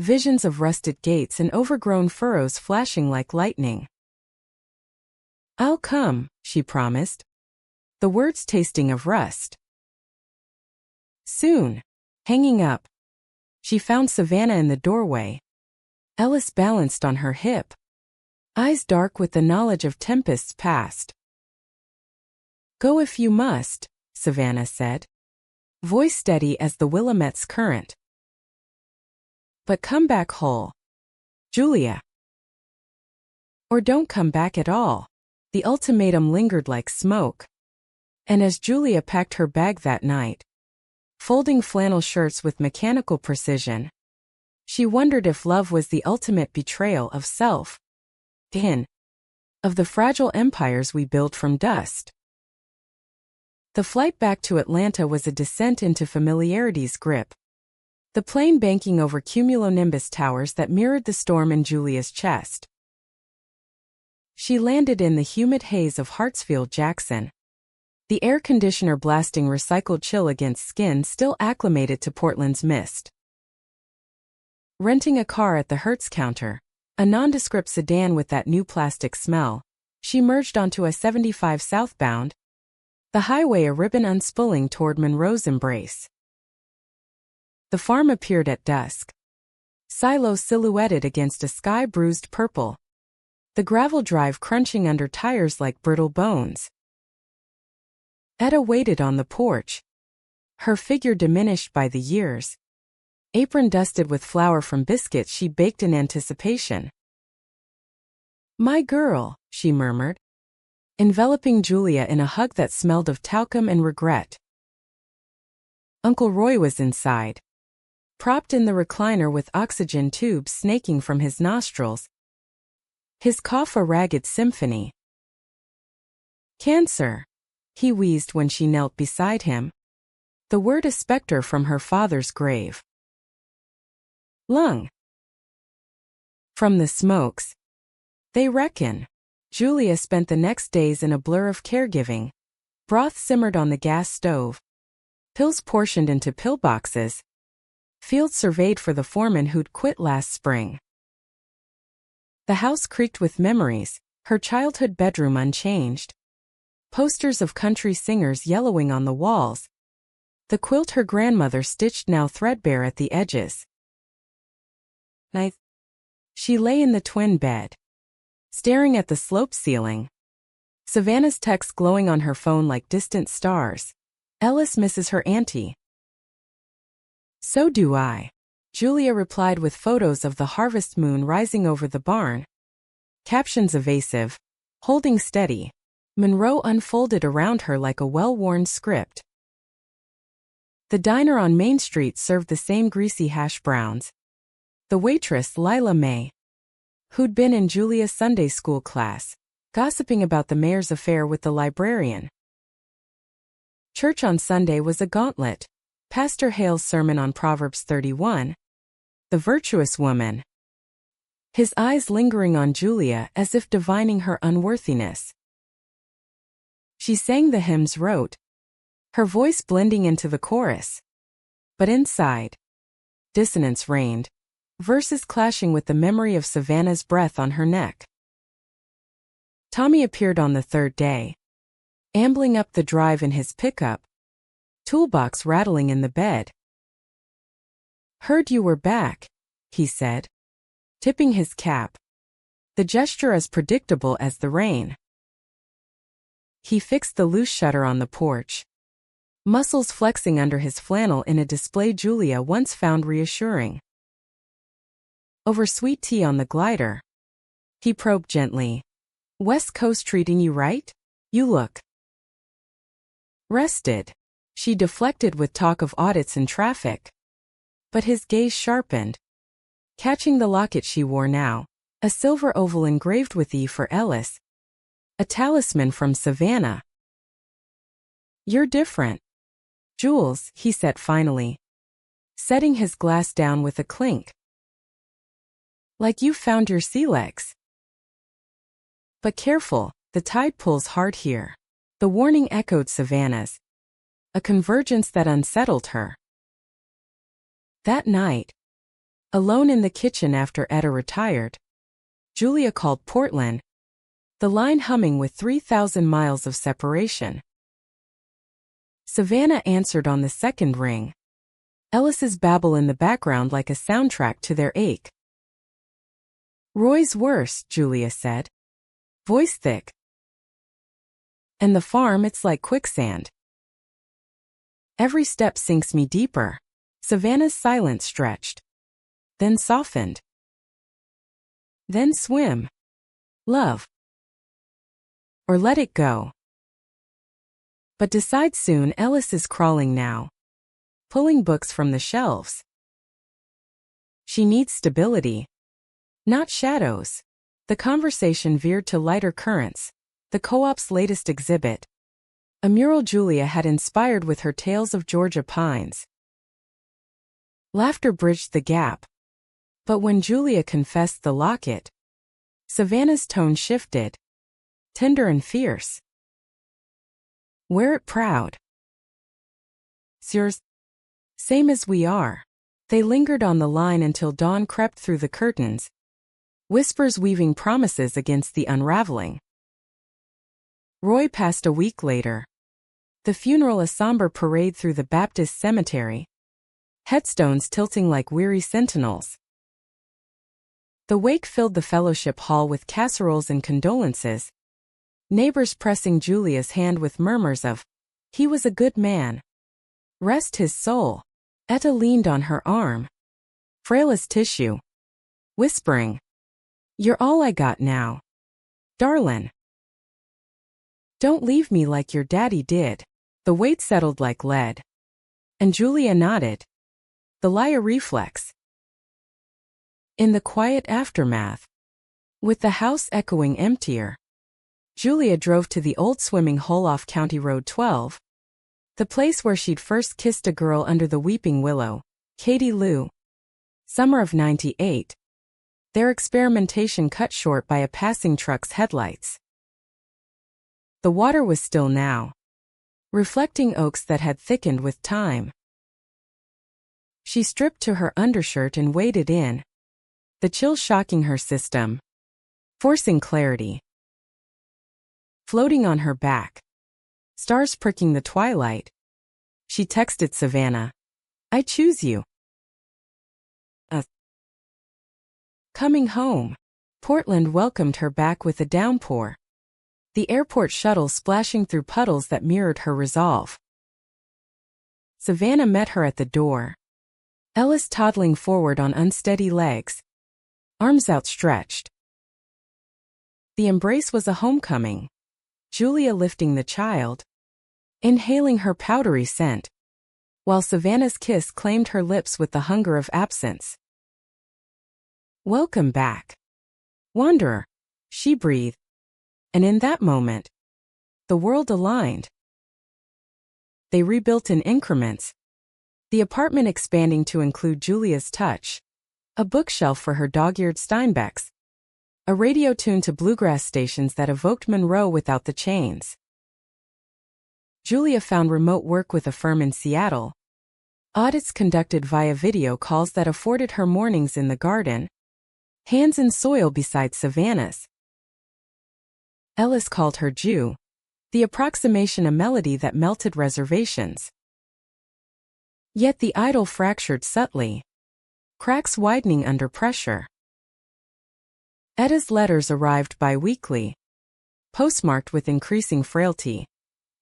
visions of rusted gates and overgrown furrows flashing like lightning. "I'll come," she promised, the words tasting of rust. Soon, hanging up, she found Savannah in the doorway, Ellis balanced on her hip, eyes dark with the knowledge of tempests past. "Go if you must," Savannah said, voice steady as the Willamette's current. "But come back whole, Julia. Or don't come back at all." The ultimatum lingered like smoke. And as Julia packed her bag that night, folding flannel shirts with mechanical precision, she wondered if love was the ultimate betrayal of self, of the fragile empires we build from dust. The flight back to Atlanta was a descent into familiarity's grip, the plane banking over cumulonimbus towers that mirrored the storm in Julia's chest. She landed in the humid haze of Hartsfield-Jackson, the air conditioner blasting recycled chill against skin still acclimated to Portland's mist. Renting a car at the Hertz counter, a nondescript sedan with that new plastic smell, she merged onto a 75 southbound, the highway a ribbon unspooling toward Monroe's embrace. The farm appeared at dusk, silos silhouetted against a sky-bruised purple, the gravel drive crunching under tires like brittle bones. Etta waited on the porch, her figure diminished by the years, apron dusted with flour from biscuits she baked in anticipation. "My girl," she murmured, enveloping Julia in a hug that smelled of talcum and regret. Uncle Roy was inside, propped in the recliner with oxygen tubes snaking from his nostrils. His cough a ragged symphony. "Cancer," he wheezed when she knelt beside him. The word a specter from her father's grave. "Lung." "From the smokes, they reckon." Julia spent the next days in a blur of caregiving. Broth simmered on the gas stove. Pills portioned into pillboxes. Fields surveyed for the foreman who'd quit last spring. The house creaked with memories, her childhood bedroom unchanged. Posters of country singers yellowing on the walls. The quilt her grandmother stitched now threadbare at the edges. Night. She lay in the twin bed, staring at the sloped ceiling. Savannah's texts glowing on her phone like distant stars. Ellis misses her auntie. "So do I," Julia replied with photos of the harvest moon rising over the barn. Captions evasive, holding steady. Monroe unfolded around her like a well-worn script. The diner on Main Street served the same greasy hash browns. The waitress, Lila May, who'd been in Julia's Sunday school class, gossiping about the mayor's affair with the librarian. Church on Sunday was a gauntlet. Pastor Hale's sermon on Proverbs 31. The virtuous woman. His eyes lingering on Julia as if divining her unworthiness. She sang the hymns wrote, her voice blending into the chorus. But inside, dissonance reigned, verses clashing with the memory of Savannah's breath on her neck. Tommy appeared on the third day, ambling up the drive in his pickup, toolbox rattling in the bed. "Heard you were back," he said, tipping his cap, the gesture as predictable as the rain. He fixed the loose shutter on the porch, muscles flexing under his flannel in a display Julia once found reassuring. "Over sweet tea on the glider," he probed gently. "West Coast treating you right? You look rested." She deflected with talk of audits and traffic. But his gaze sharpened, catching the locket she wore now, a silver oval engraved with E for Ellis, a talisman from Savannah. "You're different, Jules," he said finally, setting his glass down with a clink. "Like you found your sea legs. But careful, the tide pulls hard here." The warning echoed Savannah's, a convergence that unsettled her. That night, alone in the kitchen after Etta retired, Julia called Portland, the line humming with 3,000 miles of separation. Savannah answered on the second ring, Ellis's babble in the background like a soundtrack to their ache. "Roy's worse," Julia said, voice thick. "And the farm, it's like quicksand. Every step sinks me deeper." Savannah's silence stretched, then softened. "Then swim, love. Or let it go. But decide soon." Ellis is crawling now, pulling books from the shelves. She needs stability, not shadows. The conversation veered to lighter currents, the co-op's latest exhibit, a mural Julia had inspired with her tales of Georgia pines. Laughter bridged the gap. But when Julia confessed the locket, Savannah's tone shifted, tender and fierce. "Wear it proud. It's yours, same as we are." They lingered on the line until dawn crept through the curtains, whispers weaving promises against the unraveling. Roy passed a week later. The funeral a somber parade through the Baptist cemetery, headstones tilting like weary sentinels. The wake filled the fellowship hall with casseroles and condolences, neighbors pressing Julia's hand with murmurs of, "He was a good man. Rest his soul." Etta leaned on her arm, frail as tissue, whispering, "You're all I got now, darlin'. Don't leave me like your daddy did." The weight settled like lead, and Julia nodded, the liar reflex. In the quiet aftermath, with the house echoing emptier, Julia drove to the old swimming hole off County Road 12, the place where she'd first kissed a girl under the weeping willow, Katie Lou. Summer of '98. Their experimentation cut short by a passing truck's headlights. The water was still now, reflecting oaks that had thickened with time. She stripped to her undershirt and waded in, the chill shocking her system, forcing clarity. Floating on her back, stars pricking the twilight, she texted Savannah, "I choose you." Coming home, Portland welcomed her back with a downpour, the airport shuttle splashing through puddles that mirrored her resolve. Savannah met her at the door, Ellis toddling forward on unsteady legs, arms outstretched. The embrace was a homecoming, Julia lifting the child, inhaling her powdery scent, while Savannah's kiss claimed her lips with the hunger of absence. "Welcome back, wanderer," she breathed, and in that moment, the world aligned. They rebuilt in increments, the apartment expanding to include Julia's touch, a bookshelf for her dog-eared Steinbecks, a radio tuned to bluegrass stations that evoked Monroe without the chains. Julia found remote work with a firm in Seattle, audits conducted via video calls that afforded her mornings in the garden, hands in soil beside Savannah's. Ellis called her Jew, the approximation a melody that melted reservations. Yet the idyll fractured subtly, cracks widening under pressure. Etta's letters arrived bi-weekly, postmarked with increasing frailty.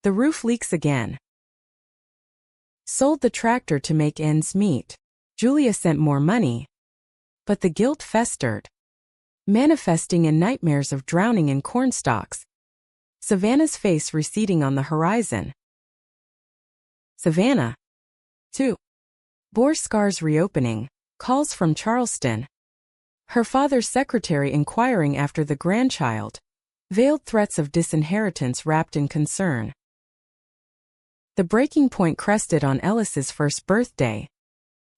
"The roof leaks again." Sold the tractor to make ends meet. Julia sent more money, but the guilt festered, manifesting in nightmares of drowning in cornstalks, Savannah's face receding on the horizon. Savannah, too, bore scars reopening, calls from Charleston, her father's secretary inquiring after the grandchild, veiled threats of disinheritance wrapped in concern. The breaking point crested on Ellis's first birthday,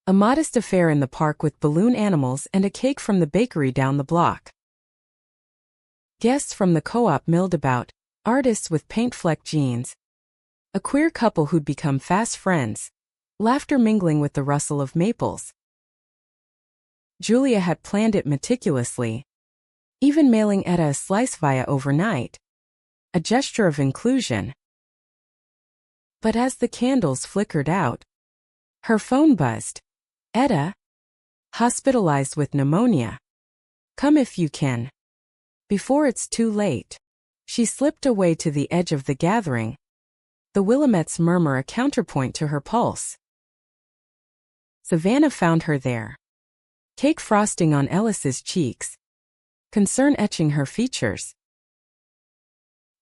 a modest affair in the park with balloon animals and a cake from the bakery down the block. Guests from the co-op milled about, artists with paint-flecked jeans, a queer couple who'd become fast friends, laughter mingling with the rustle of maples. Julia had planned it meticulously, even mailing Etta a slice via overnight, a gesture of inclusion. But as the candles flickered out, her phone buzzed. "Etta, hospitalized with pneumonia. Come if you can. Before it's too late." She slipped away to the edge of the gathering, the Willamettes' murmur a counterpoint to her pulse. Savannah found her there, cake frosting on Ellis's cheeks, concern etching her features.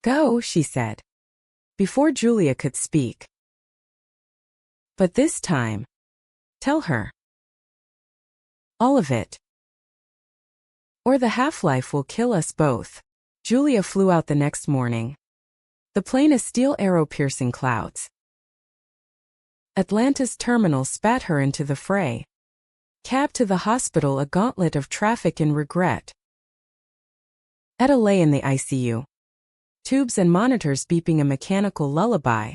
"Go," she said, before Julia could speak. "But this time, tell her all of it, or the half-life will kill us both." Julia flew out the next morning, the plane a steel arrow piercing clouds. Atlanta's terminal spat her into the fray. Cab to the hospital, a gauntlet of traffic and regret. Etta lay in the ICU, tubes and monitors beeping a mechanical lullaby,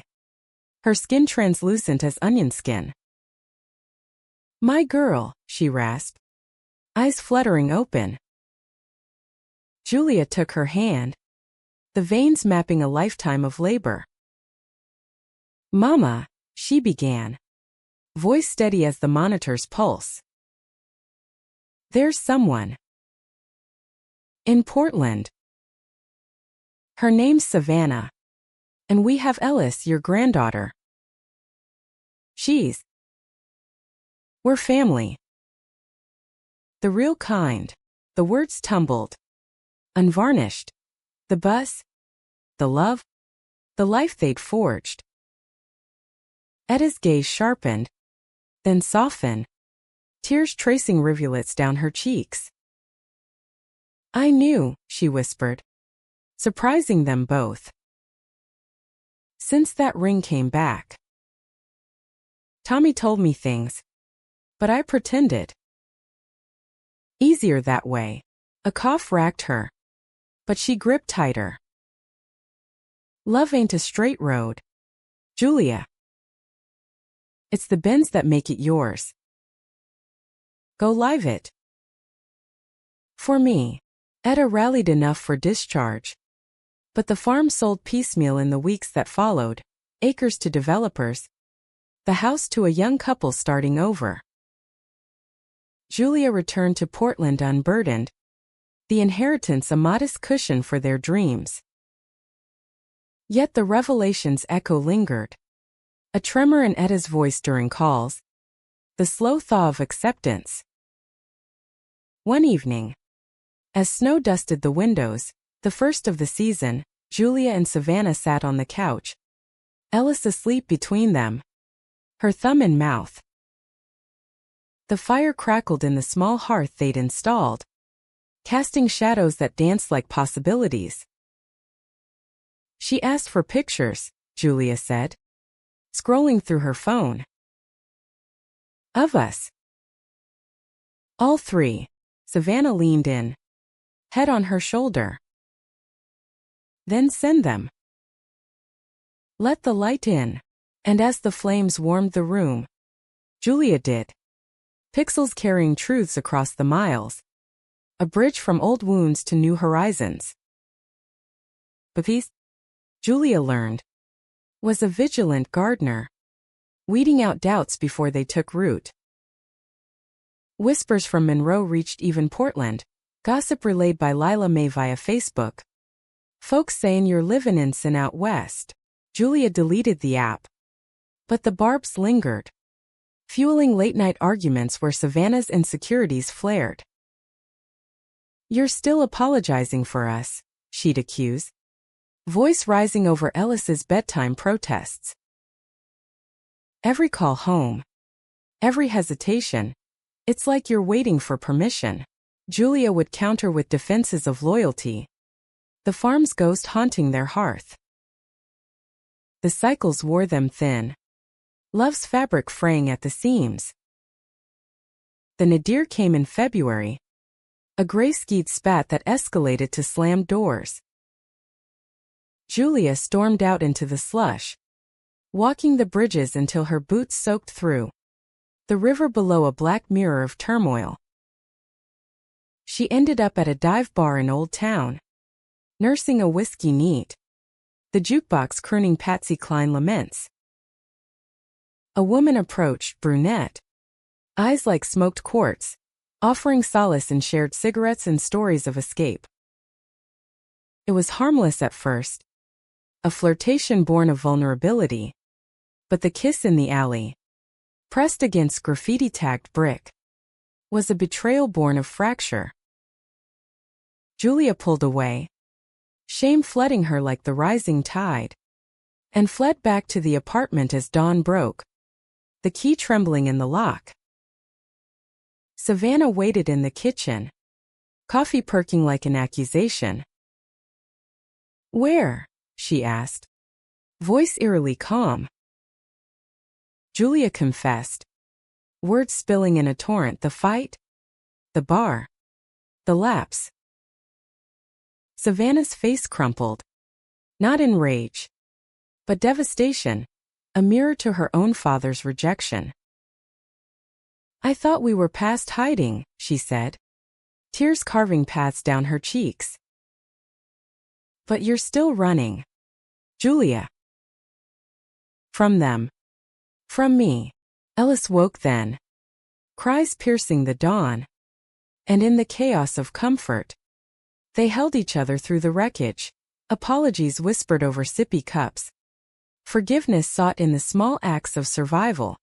her skin translucent as onion skin. "My girl," she rasped, eyes fluttering open. Julia took her hand, the veins mapping a lifetime of labor. "Mama," she began, voice steady as the monitor's pulse. "There's someone in Portland. Her name's Savannah, and we have Ellis, your granddaughter. We're family. The real kind." The words tumbled, unvarnished. The buzz, the love, the life they'd forged. Etta's gaze sharpened, then softened. tears tracing rivulets down her cheeks. "I knew," she whispered, surprising them both. "Since that ring came back. Tommy told me things, but I pretended. Easier that way." A cough racked her, but she gripped tighter. "Love ain't a straight road, Julia. It's the bends that make it yours. Go live it." For me, Etta rallied enough for discharge. But the farm sold piecemeal in the weeks that followed, acres to developers, the house to a young couple starting over. Julia returned to Portland unburdened, the inheritance a modest cushion for their dreams. Yet the revelation's echo lingered. A tremor in Etta's voice during calls, the slow thaw of acceptance. One evening, as snow dusted the windows, the first of the season, Julia and Savannah sat on the couch, Ellis asleep between them, her thumb in mouth. The fire crackled in the small hearth they'd installed, casting shadows that danced like possibilities. "She asked for pictures," Julia said, scrolling through her phone. "Of us." "All three." Savannah leaned in, head on her shoulder. "Then send them. Let the light in." And as the flames warmed the room, Julia did. Pixels carrying truths across the miles. A bridge from old wounds to new horizons. Baptiste, Julia learned, was a vigilant gardener, weeding out doubts before they took root. Whispers from Monroe reached even Portland, gossip relayed by Lila Mae via Facebook. "Folks saying you're livin' in sin out west." Julia deleted the app. But the barbs lingered, fueling late-night arguments where Savannah's insecurities flared. "You're still apologizing for us," she'd accuse, voice rising over Ellis's bedtime protests. Every call home, every hesitation, "It's like you're waiting for permission," Julia would counter with defenses of loyalty, the farm's ghost haunting their hearth. The cycles wore them thin, love's fabric fraying at the seams. The nadir came in February, a gray-skied spat that escalated to slammed doors. Julia stormed out into the slush, walking the bridges until her boots soaked through, the river below a black mirror of turmoil. She ended up at a dive bar in Old Town, nursing a whiskey neat, the jukebox crooning Patsy Cline laments. A woman approached, brunette, eyes like smoked quartz, offering solace in shared cigarettes and stories of escape. It was harmless at first, a flirtation born of vulnerability, but the kiss in the alley, pressed against graffiti-tagged brick, was a betrayal born of fracture. Julia pulled away, shame flooding her like the rising tide, and fled back to the apartment as dawn broke, the key trembling in the lock. Savannah waited in the kitchen, coffee perking like an accusation. "Where?" she asked, voice eerily calm. Julia confessed, words spilling in a torrent. "The fight, the bar, the lapse." Savannah's face crumpled, not in rage, but devastation, a mirror to her own father's rejection. "I thought we were past hiding," she said, tears carving paths down her cheeks. "But you're still running, Julia. From them. From me." Ellis woke then, cries piercing the dawn, and in the chaos of comfort, they held each other through the wreckage, apologies whispered over sippy cups, forgiveness sought in the small acts of survival.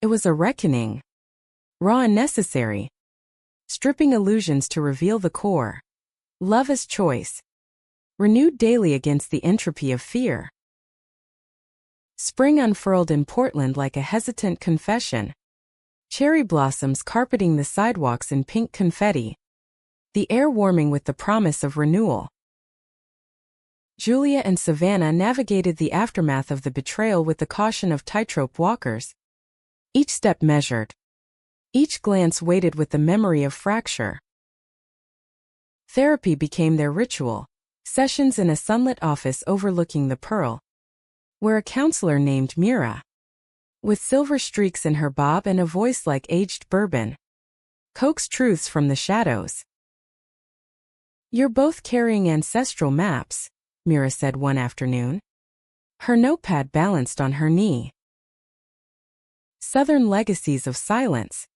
It was a reckoning, raw and necessary, stripping illusions to reveal the core. Love as choice, renewed daily against the entropy of fear. Spring unfurled in Portland like a hesitant confession. cherry blossoms carpeting the sidewalks in pink confetti, the air warming with the promise of renewal. Julia and Savannah navigated the aftermath of the betrayal with the caution of tightrope walkers, each step measured, each glance weighted with the memory of fracture. Therapy became their ritual, sessions in a sunlit office overlooking the Pearl, where a counselor named Mira, with silver streaks in her bob and a voice like aged bourbon, coaxed truths from the shadows. "You're both carrying ancestral maps," Mira said one afternoon, her notepad balanced on her knee. "Southern legacies of silence,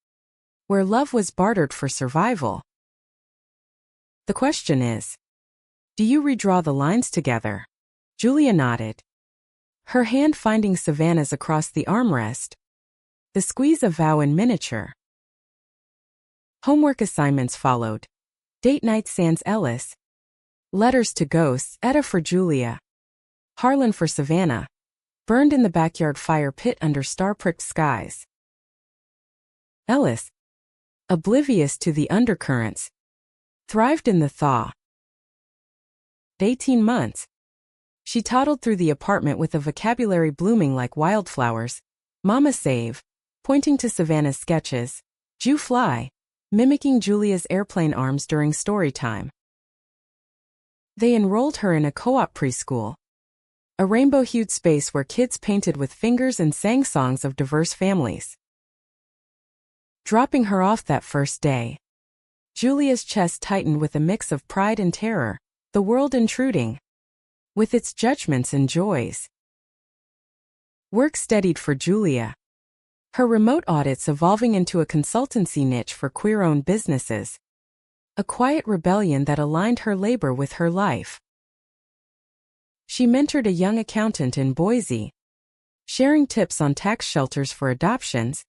where love was bartered for survival. The question is, do you redraw the lines together?" Julia nodded, her hand finding Savannah's across the armrest, the squeeze a vow in miniature. Homework assignments followed. Date night sans Ellis. Letters to ghosts, Etta for Julia, Harlan for Savannah, burned in the backyard fire pit under star-pricked skies. Ellis, oblivious to the undercurrents, thrived in the thaw. 18 months. She toddled through the apartment with a vocabulary blooming like wildflowers. Mama save, pointing to Savannah's sketches. Jew fly, mimicking Julia's airplane arms during story time. They enrolled her in a co-op preschool, a rainbow-hued space where kids painted with fingers and sang songs of diverse families. Dropping her off that first day, Julia's chest tightened with a mix of pride and terror, the world intruding, with its judgments and joys. Work steadied for Julia, her remote audits evolving into a consultancy niche for queer-owned businesses, a quiet rebellion that aligned her labor with her life. She mentored a young accountant in Boise, sharing tips on tax shelters for adoptions,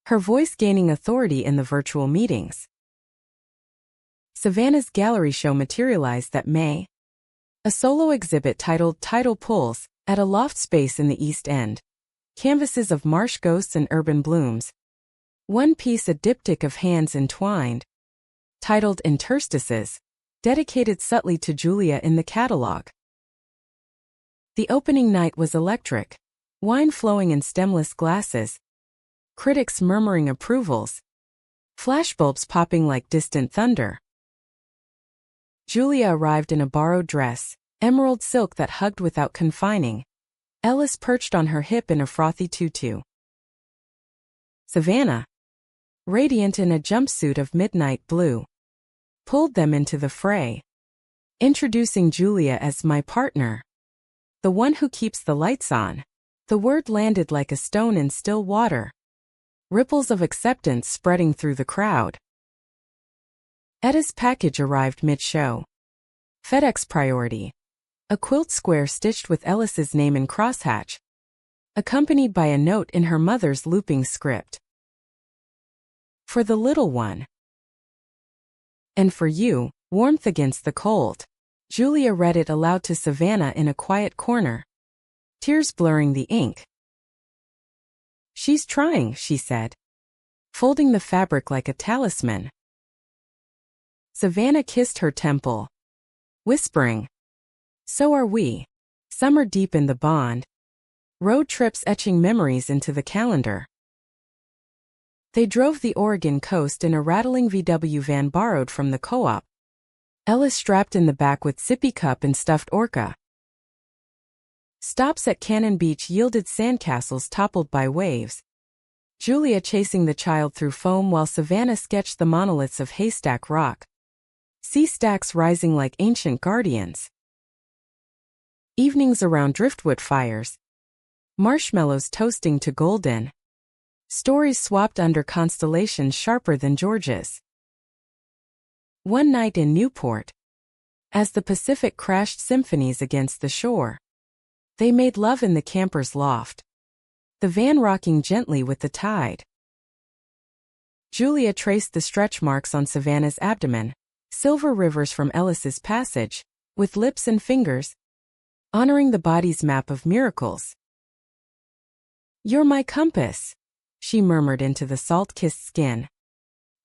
her voice gaining authority in the virtual meetings. Savannah's gallery show materialized that May, a solo exhibit titled Tidal Pulls, at a loft space in the East End, canvases of marsh ghosts and urban blooms. One piece a diptych of hands entwined, titled Interstices, dedicated subtly to Julia in the catalog. The opening night was electric, wine flowing in stemless glasses, critics murmuring approvals, flashbulbs popping like distant thunder. Julia arrived in a borrowed dress, emerald silk that hugged without confining, Ellis perched on her hip in a frothy tutu. Savannah, radiant in a jumpsuit of midnight blue, pulled them into the fray, introducing Julia as my partner, the one who keeps the lights on. The word landed like a stone in still water, ripples of acceptance spreading through the crowd. Etta's package arrived mid-show. FedEx priority, a quilt square stitched with Ellis's name in crosshatch, accompanied by a note in her mother's looping script. For the little one. And for you, warmth against the cold. Julia read it aloud to Savannah in a quiet corner, tears blurring the ink. She's trying, she said, folding the fabric like a talisman. Savannah kissed her temple, whispering, so are we. Summer deepened the bond, road trips etching memories into the calendar. They drove the Oregon coast in a rattling VW van borrowed from the co-op, Ellis strapped in the back with sippy cup and stuffed orca. Stops at Cannon Beach yielded sandcastles toppled by waves, Julia chasing the child through foam while Savannah sketched the monoliths of Haystack Rock, sea stacks rising like ancient guardians. Evenings around driftwood fires, marshmallows toasting to golden, stories swapped under constellations sharper than George's. One night in Newport, as the Pacific crashed symphonies against the shore, they made love in the camper's loft, the van rocking gently with the tide. Julia traced the stretch marks on Savannah's abdomen, silver rivers from Ellis's passage, with lips and fingers, honoring the body's map of miracles. You're my compass, she murmured into the salt-kissed skin.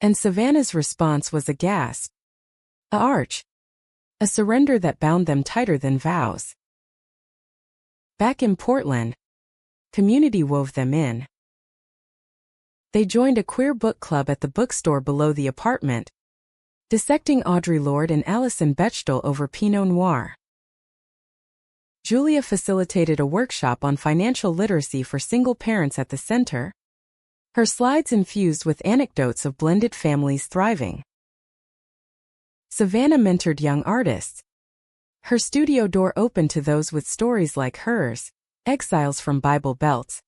And Savannah's response was a gasp. A arch. A surrender that bound them tighter than vows. Back in Portland, community wove them in. They joined a queer book club at the bookstore below the apartment, dissecting Audre Lorde and Alison Bechdel over Pinot Noir. Julia facilitated a workshop on financial literacy for single parents at the center, her slides infused with anecdotes of blended families thriving. Savannah mentored young artists, her studio door open to those with stories like hers, exiles from Bible Belts,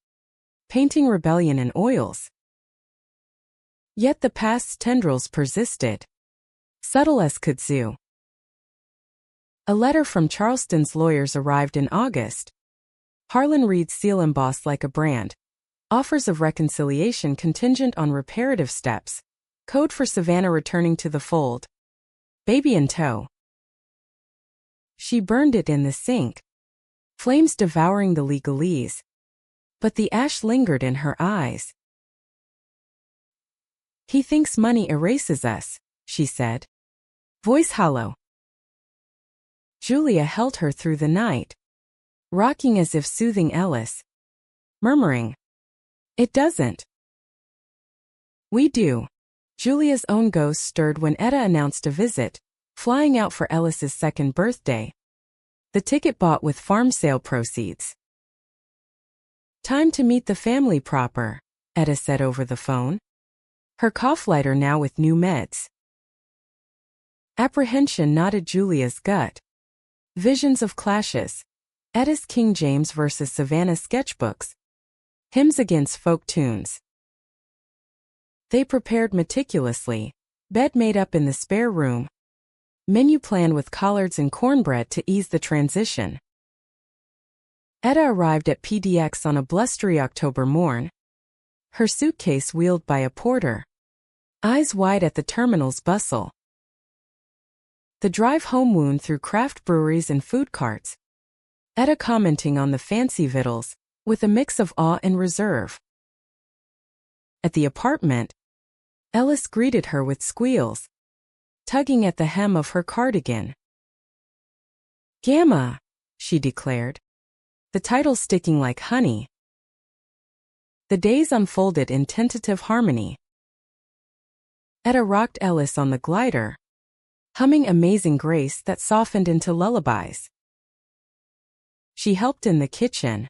painting rebellion in oils. Yet the past's tendrils persisted, subtle as kudzu. A letter from Charleston's lawyers arrived in August. Harlan Reed's seal embossed like a brand. Offers of reconciliation contingent on reparative steps. Code for Savannah returning to the fold. Baby in tow. She burned it in the sink, flames devouring the legalese. But the ash lingered in her eyes. He thinks money erases us, she said. Voice hollow. Julia held her through the night, rocking as if soothing Ellis, murmuring, "It doesn't." "We do." Julia's own ghost stirred when Etta announced a visit, flying out for Ellis's second birthday. The ticket bought with farm sale proceeds. "Time to meet the family proper," Etta said over the phone. Her cough lighter now with new meds. Apprehension knotted Julia's gut. Visions of clashes. Etta's King James versus Savannah sketchbooks. Hymns against folk tunes. They prepared meticulously. Bed made up in the spare room. Menu planned with collards and cornbread to ease the transition. Etta arrived at PDX on a blustery October morn. Her suitcase wheeled by a porter. Eyes wide at the terminal's bustle. The drive home wound through craft breweries and food carts. Etta commenting on the fancy victuals, with a mix of awe and reserve. At the apartment, Ellis greeted her with squeals, tugging at the hem of her cardigan. "Gamma," she declared, the title sticking like honey. The days unfolded in tentative harmony. Etta rocked Ellis on the glider, humming Amazing Grace that softened into lullabies. She helped in the kitchen,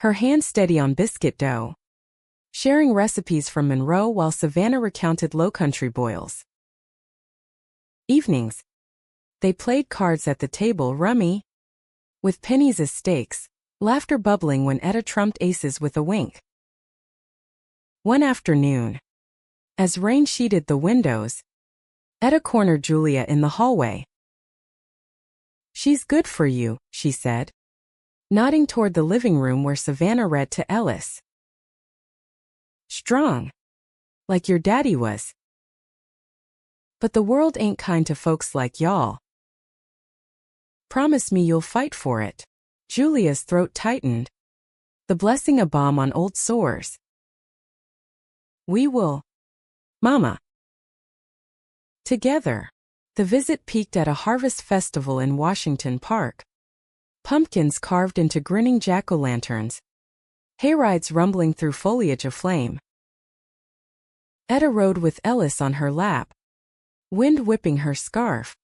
her hand steady on biscuit dough, sharing recipes from Monroe while Savannah recounted lowcountry boils. Evenings, they played cards at the table, rummy, with pennies as stakes, laughter bubbling when Etta trumped aces with a wink. One afternoon, as rain sheeted the windows, Etta cornered Julia in the hallway. "She's good for you," she said, nodding toward the living room where Savannah read to Ellis. "Strong. Like your daddy was. But the world ain't kind to folks like y'all. Promise me you'll fight for it." Julia's throat tightened, the blessing a balm on old sores. "We will, Mama." Together, the visit peaked at a harvest festival in Washington Park. Pumpkins carved into grinning jack-o'-lanterns, hayrides rumbling through foliage aflame. Etta rode with Ellis on her lap, wind whipping her scarf,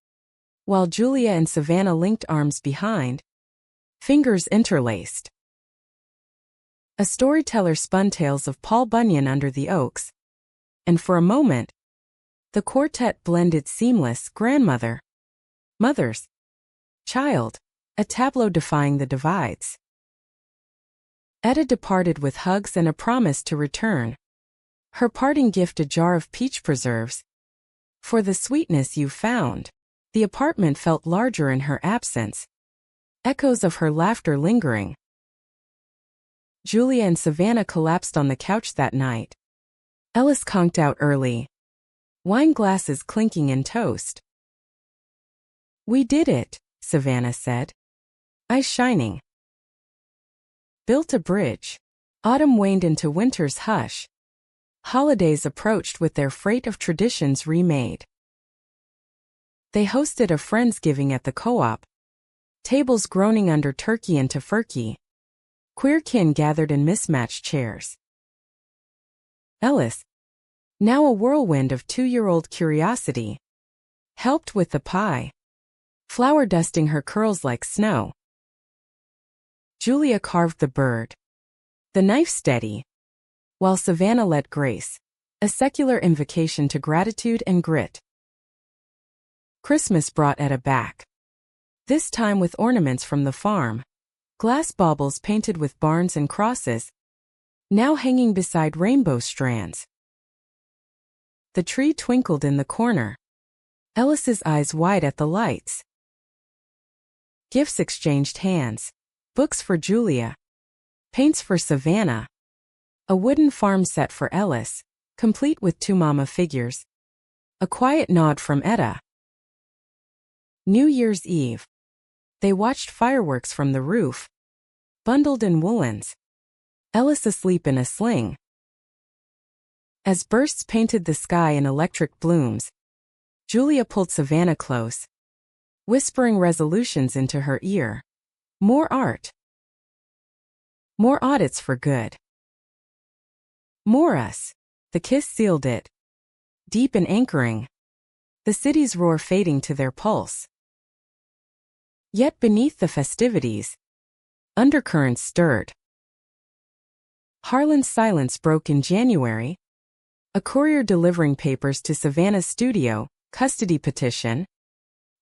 while Julia and Savannah linked arms behind, fingers interlaced. A storyteller spun tales of Paul Bunyan under the oaks, and for a moment, the quartet blended seamless grandmother, mothers, child, a tableau defying the divides. Etta departed with hugs and a promise to return. Her parting gift a jar of peach preserves. "For the sweetness you found." The apartment felt larger in her absence, echoes of her laughter lingering. Julia and Savannah collapsed on the couch that night. Ellis conked out early, wine glasses clinking in toast. "We did it," Savannah said, eyes shining. "Built a bridge." Autumn waned into winter's hush. Holidays approached with their freight of traditions remade. They hosted a Friendsgiving at the co-op. Tables groaning under turkey and tofurkey. Queer kin gathered in mismatched chairs. Ellis, now a whirlwind of 2-year-old curiosity, helped with the pie, flour dusting her curls like snow. Julia carved the bird, the knife steady, while Savannah led grace, a secular invocation to gratitude and grit. Christmas brought Etta back, this time with ornaments from the farm, glass baubles painted with barns and crosses, now hanging beside rainbow strands. The tree twinkled in the corner, Ellis's eyes wide at the lights. Gifts exchanged hands, books for Julia, paints for Savannah, a wooden farm set for Ellis, complete with 2 mama figures, a quiet nod from Etta. New Year's Eve. They watched fireworks from the roof, bundled in woolens, Ellis asleep in a sling. As bursts painted the sky in electric blooms, Julia pulled Savannah close, whispering resolutions into her ear. More art. More audits for good. More us. The kiss sealed it. Deep and anchoring. The city's roar fading to their pulse. Yet beneath the festivities, undercurrents stirred. Harlan's silence broke in January. A courier delivering papers to Savannah's studio, custody petition,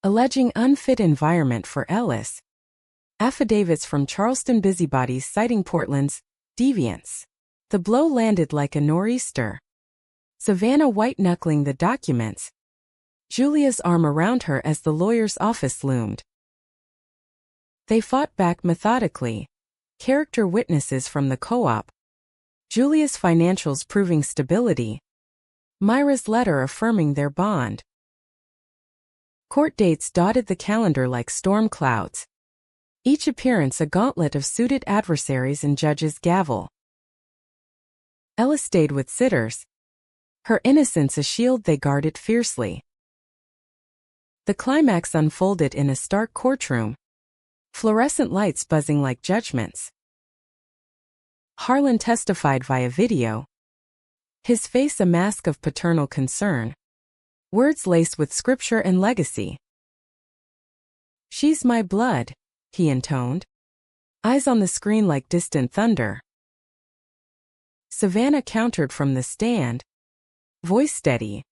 alleging unfit environment for Ellis. Affidavits from Charleston busybodies citing Portland's deviance. The blow landed like a nor'easter. Savannah white-knuckling the documents, Julia's arm around her as the lawyer's office loomed. They fought back methodically, character witnesses from the co-op, Julia's financials proving stability, Myra's letter affirming their bond. Court dates dotted the calendar like storm clouds, each appearance a gauntlet of suited adversaries and judge's gavel. Ellis stayed with sitters, her innocence a shield they guarded fiercely. The climax unfolded in a stark courtroom, fluorescent lights buzzing like judgments. Harlan testified via video, his face a mask of paternal concern, words laced with scripture and legacy. "She's my blood," he intoned, eyes on the screen like distant thunder. Savannah countered from the stand, voice steady.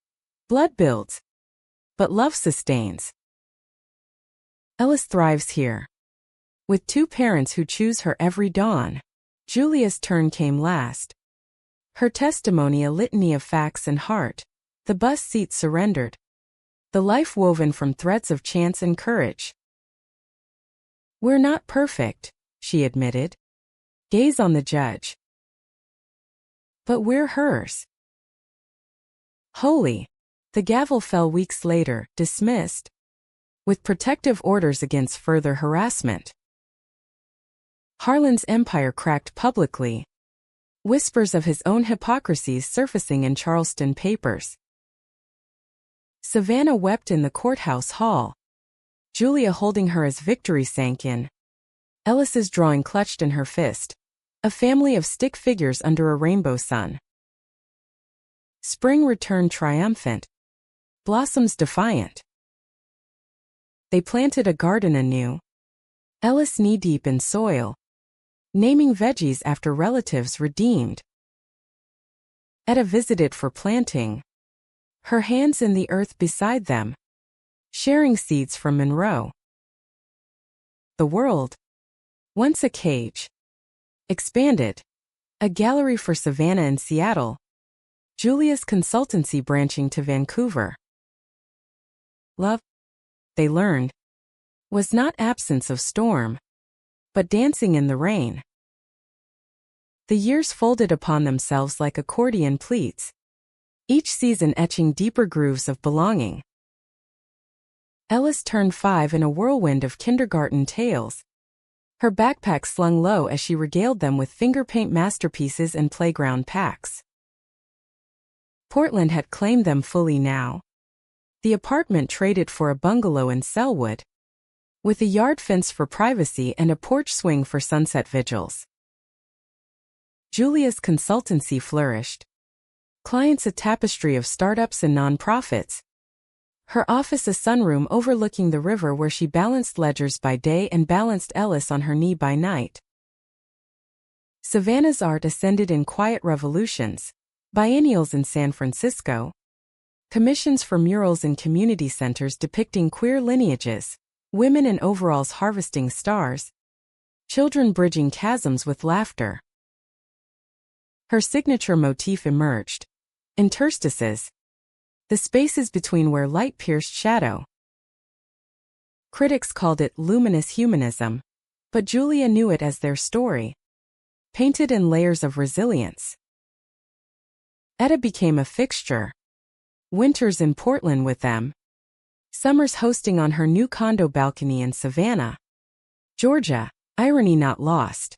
"Blood builds, but love sustains." Ellis thrives here, with 2 parents who choose her every dawn. Julia's turn came last. Her testimony a litany of facts and heart, the bus seat surrendered, the life woven from threads of chance and courage. "We're not perfect," she admitted. Gaze on the judge. "But we're hers." Holy. The gavel fell weeks later, dismissed, with protective orders against further harassment. Harlan's empire cracked publicly, whispers of his own hypocrisies surfacing in Charleston papers. Savannah wept in the courthouse hall, Julia holding her as victory sank in, Ellis's drawing clutched in her fist, a family of stick figures under a rainbow sun. Spring returned triumphant, blossoms defiant. They planted a garden anew, Ellis knee-deep in soil, naming veggies after relatives redeemed. Etta visited for planting, her hands in the earth beside them, sharing seeds from Monroe. The world, once a cage, expanded, a gallery for Savannah and Seattle, Julia's consultancy branching to Vancouver. Love, they learned, was not absence of storm, but dancing in the rain. The years folded upon themselves like accordion pleats, each season etching deeper grooves of belonging. Ellis turned 5 in a whirlwind of kindergarten tales, her backpack slung low as she regaled them with finger paint masterpieces and playground packs. Portland had claimed them fully now. The apartment traded for a bungalow in Selwood, with a yard fence for privacy and a porch swing for sunset vigils. Julia's consultancy flourished. Clients a tapestry of startups and nonprofits. Her office a sunroom overlooking the river where she balanced ledgers by day and balanced Ellis on her knee by night. Savannah's art ascended in quiet revolutions, biennials in San Francisco, commissions for murals in community centers depicting queer lineages, women in overalls harvesting stars, children bridging chasms with laughter. Her signature motif emerged: interstices, the spaces between where light pierced shadow. Critics called it luminous humanism, but Julia knew it as their story, painted in layers of resilience. Etta became a fixture. Winters in Portland with them, summers hosting on her new condo balcony in Savannah, Georgia, irony not lost.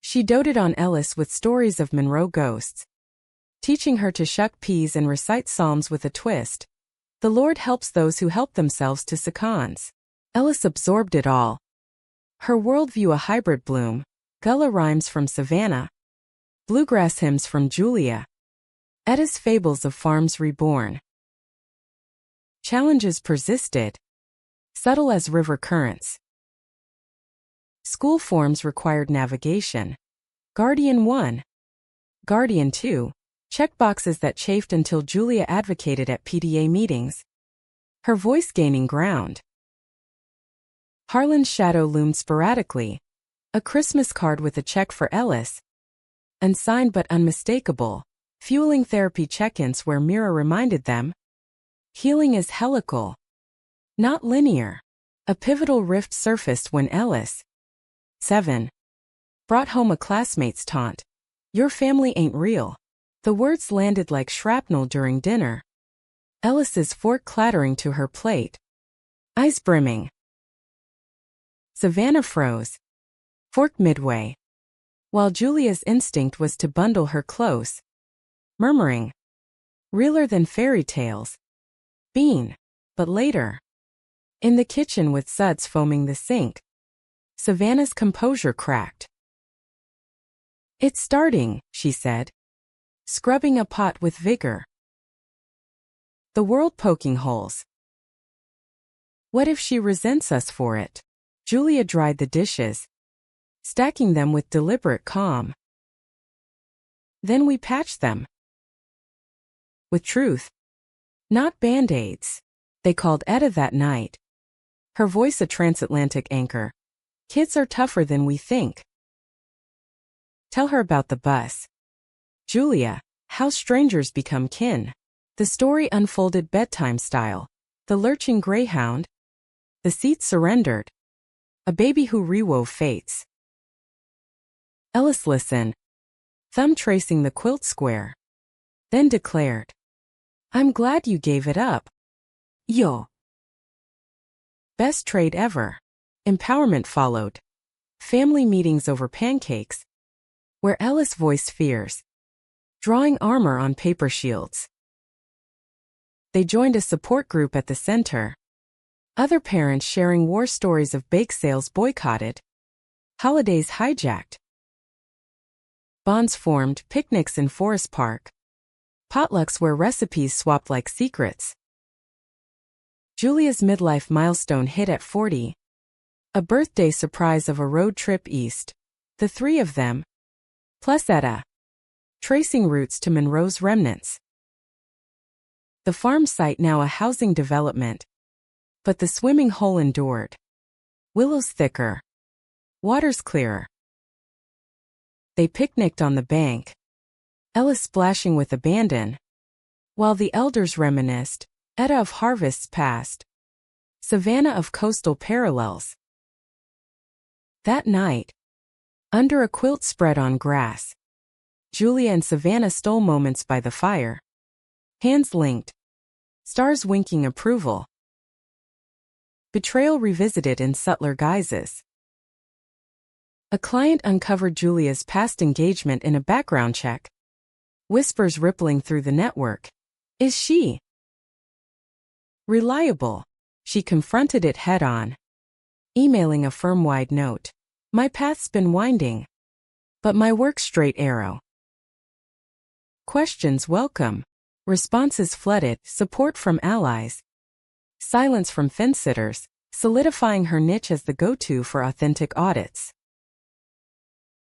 She doted on Ellis with stories of Monroe ghosts, teaching her to shuck peas and recite psalms with a twist. The Lord helps those who help themselves to seconds. Ellis absorbed it all. Her worldview a hybrid bloom, gullah rhymes from Savannah, bluegrass hymns from Julia, Etta's fables of farms reborn. Challenges persisted, subtle as river currents. School forms required navigation. Guardian 1, Guardian 2, checkboxes that chafed until Julia advocated at PTA meetings, her voice gaining ground. Harlan's shadow loomed sporadically, a Christmas card with a check for Ellis, unsigned but unmistakable, fueling therapy check-ins where Mira reminded them, healing is helical, not linear. A pivotal rift surfaced when Ellis, 7, brought home a classmate's taunt. Your family ain't real. The words landed like shrapnel during dinner. Ellis's fork clattering to her plate, eyes brimming. Savannah froze, fork midway, while Julia's instinct was to bundle her close, murmuring, realer than fairy tales. Bean. But later, in the kitchen with suds foaming the sink, Savannah's composure cracked. It's starting, she said, scrubbing a pot with vigor. The world poking holes. What if she resents us for it? Julia dried the dishes, stacking them with deliberate calm. Then we patched them. With truth. Not band-aids. They called Etta that night, her voice a transatlantic anchor. Kids are tougher than we think. Tell her about the bus. Julia, how strangers become kin. The story unfolded bedtime style. The lurching greyhound. The seat surrendered. A baby who rewove fates. Ellis listened, thumb tracing the quilt square. Then declared, I'm glad you gave it up. Yo. Best trade ever. Empowerment followed. Family meetings over pancakes, where Ellis voiced fears, drawing armor on paper shields. They joined a support group at the center. Other parents sharing war stories of bake sales boycotted, holidays hijacked. Bonds formed, picnics in Forest Park, potlucks where recipes swapped like secrets. Julia's midlife milestone hit at 40. A birthday surprise of a road trip east. The three of them, plus Etta, tracing roots to Monroe's remnants. The farm site now a housing development, but the swimming hole endured. Willows thicker, waters clearer. They picnicked on the bank, Ellis splashing with abandon, while the elders reminisced, Etta of harvests past, Savannah of coastal parallels. That night, under a quilt spread on grass, Julia and Savannah stole moments by the fire. Hands linked, stars winking approval. Betrayal revisited in subtler guises. A client uncovered Julia's past engagement in a background check. Whispers rippling through the network. Is she reliable? She confronted it head-on, emailing a firm-wide note. My path's been winding, but my work's straight arrow. Questions welcome. Responses flooded, support from allies. Silence from fence-sitters, solidifying her niche as the go-to for authentic audits.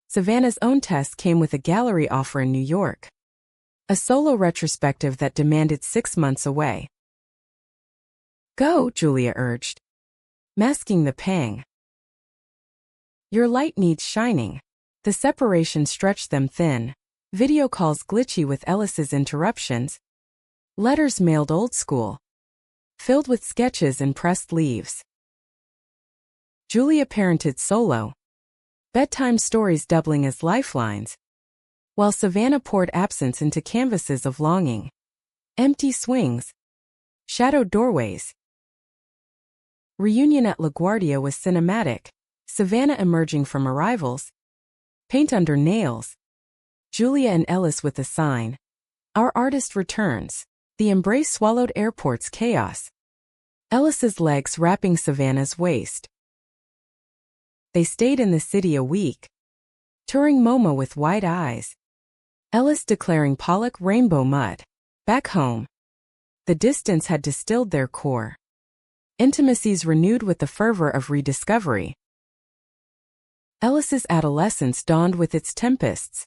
Savannah's own test came with a gallery offer in New York. A solo retrospective that demanded 6 months away. Go, Julia urged, masking the pang. Your light needs shining. The separation stretched them thin. Video calls glitchy with Ellis's interruptions. Letters mailed old school, filled with sketches and pressed leaves. Julia parented solo, bedtime stories doubling as lifelines, while Savannah poured absence into canvases of longing. Empty swings, shadowed doorways. Reunion at LaGuardia was cinematic, Savannah emerging from arrivals. Paint under nails. Julia and Ellis with a sign. Our artist returns. The embrace swallowed airport's chaos. Ellis's legs wrapping Savannah's waist. They stayed in the city a week, touring MoMA with wide eyes. Ellis declaring Pollock rainbow mud. Back home, the distance had distilled their core. Intimacies renewed with the fervor of rediscovery. Ellis's adolescence dawned with its tempests.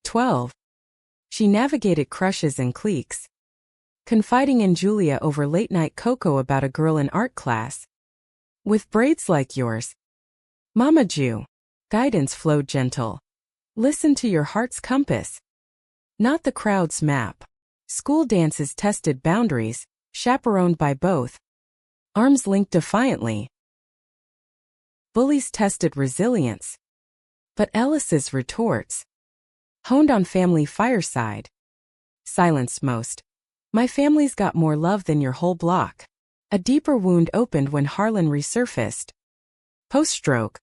12. She navigated crushes and cliques, confiding in Julia over late-night cocoa about a girl in art class. With braids like yours, Mama Ju. Guidance flowed gentle. Listen to your heart's compass, not the crowd's map. School dances tested boundaries, chaperoned by both. Arms linked defiantly. Bullies tested resilience. But Ellis's retorts, honed on family fireside, silenced most. My family's got more love than your whole block. A deeper wound opened when Harlan resurfaced. Post-stroke.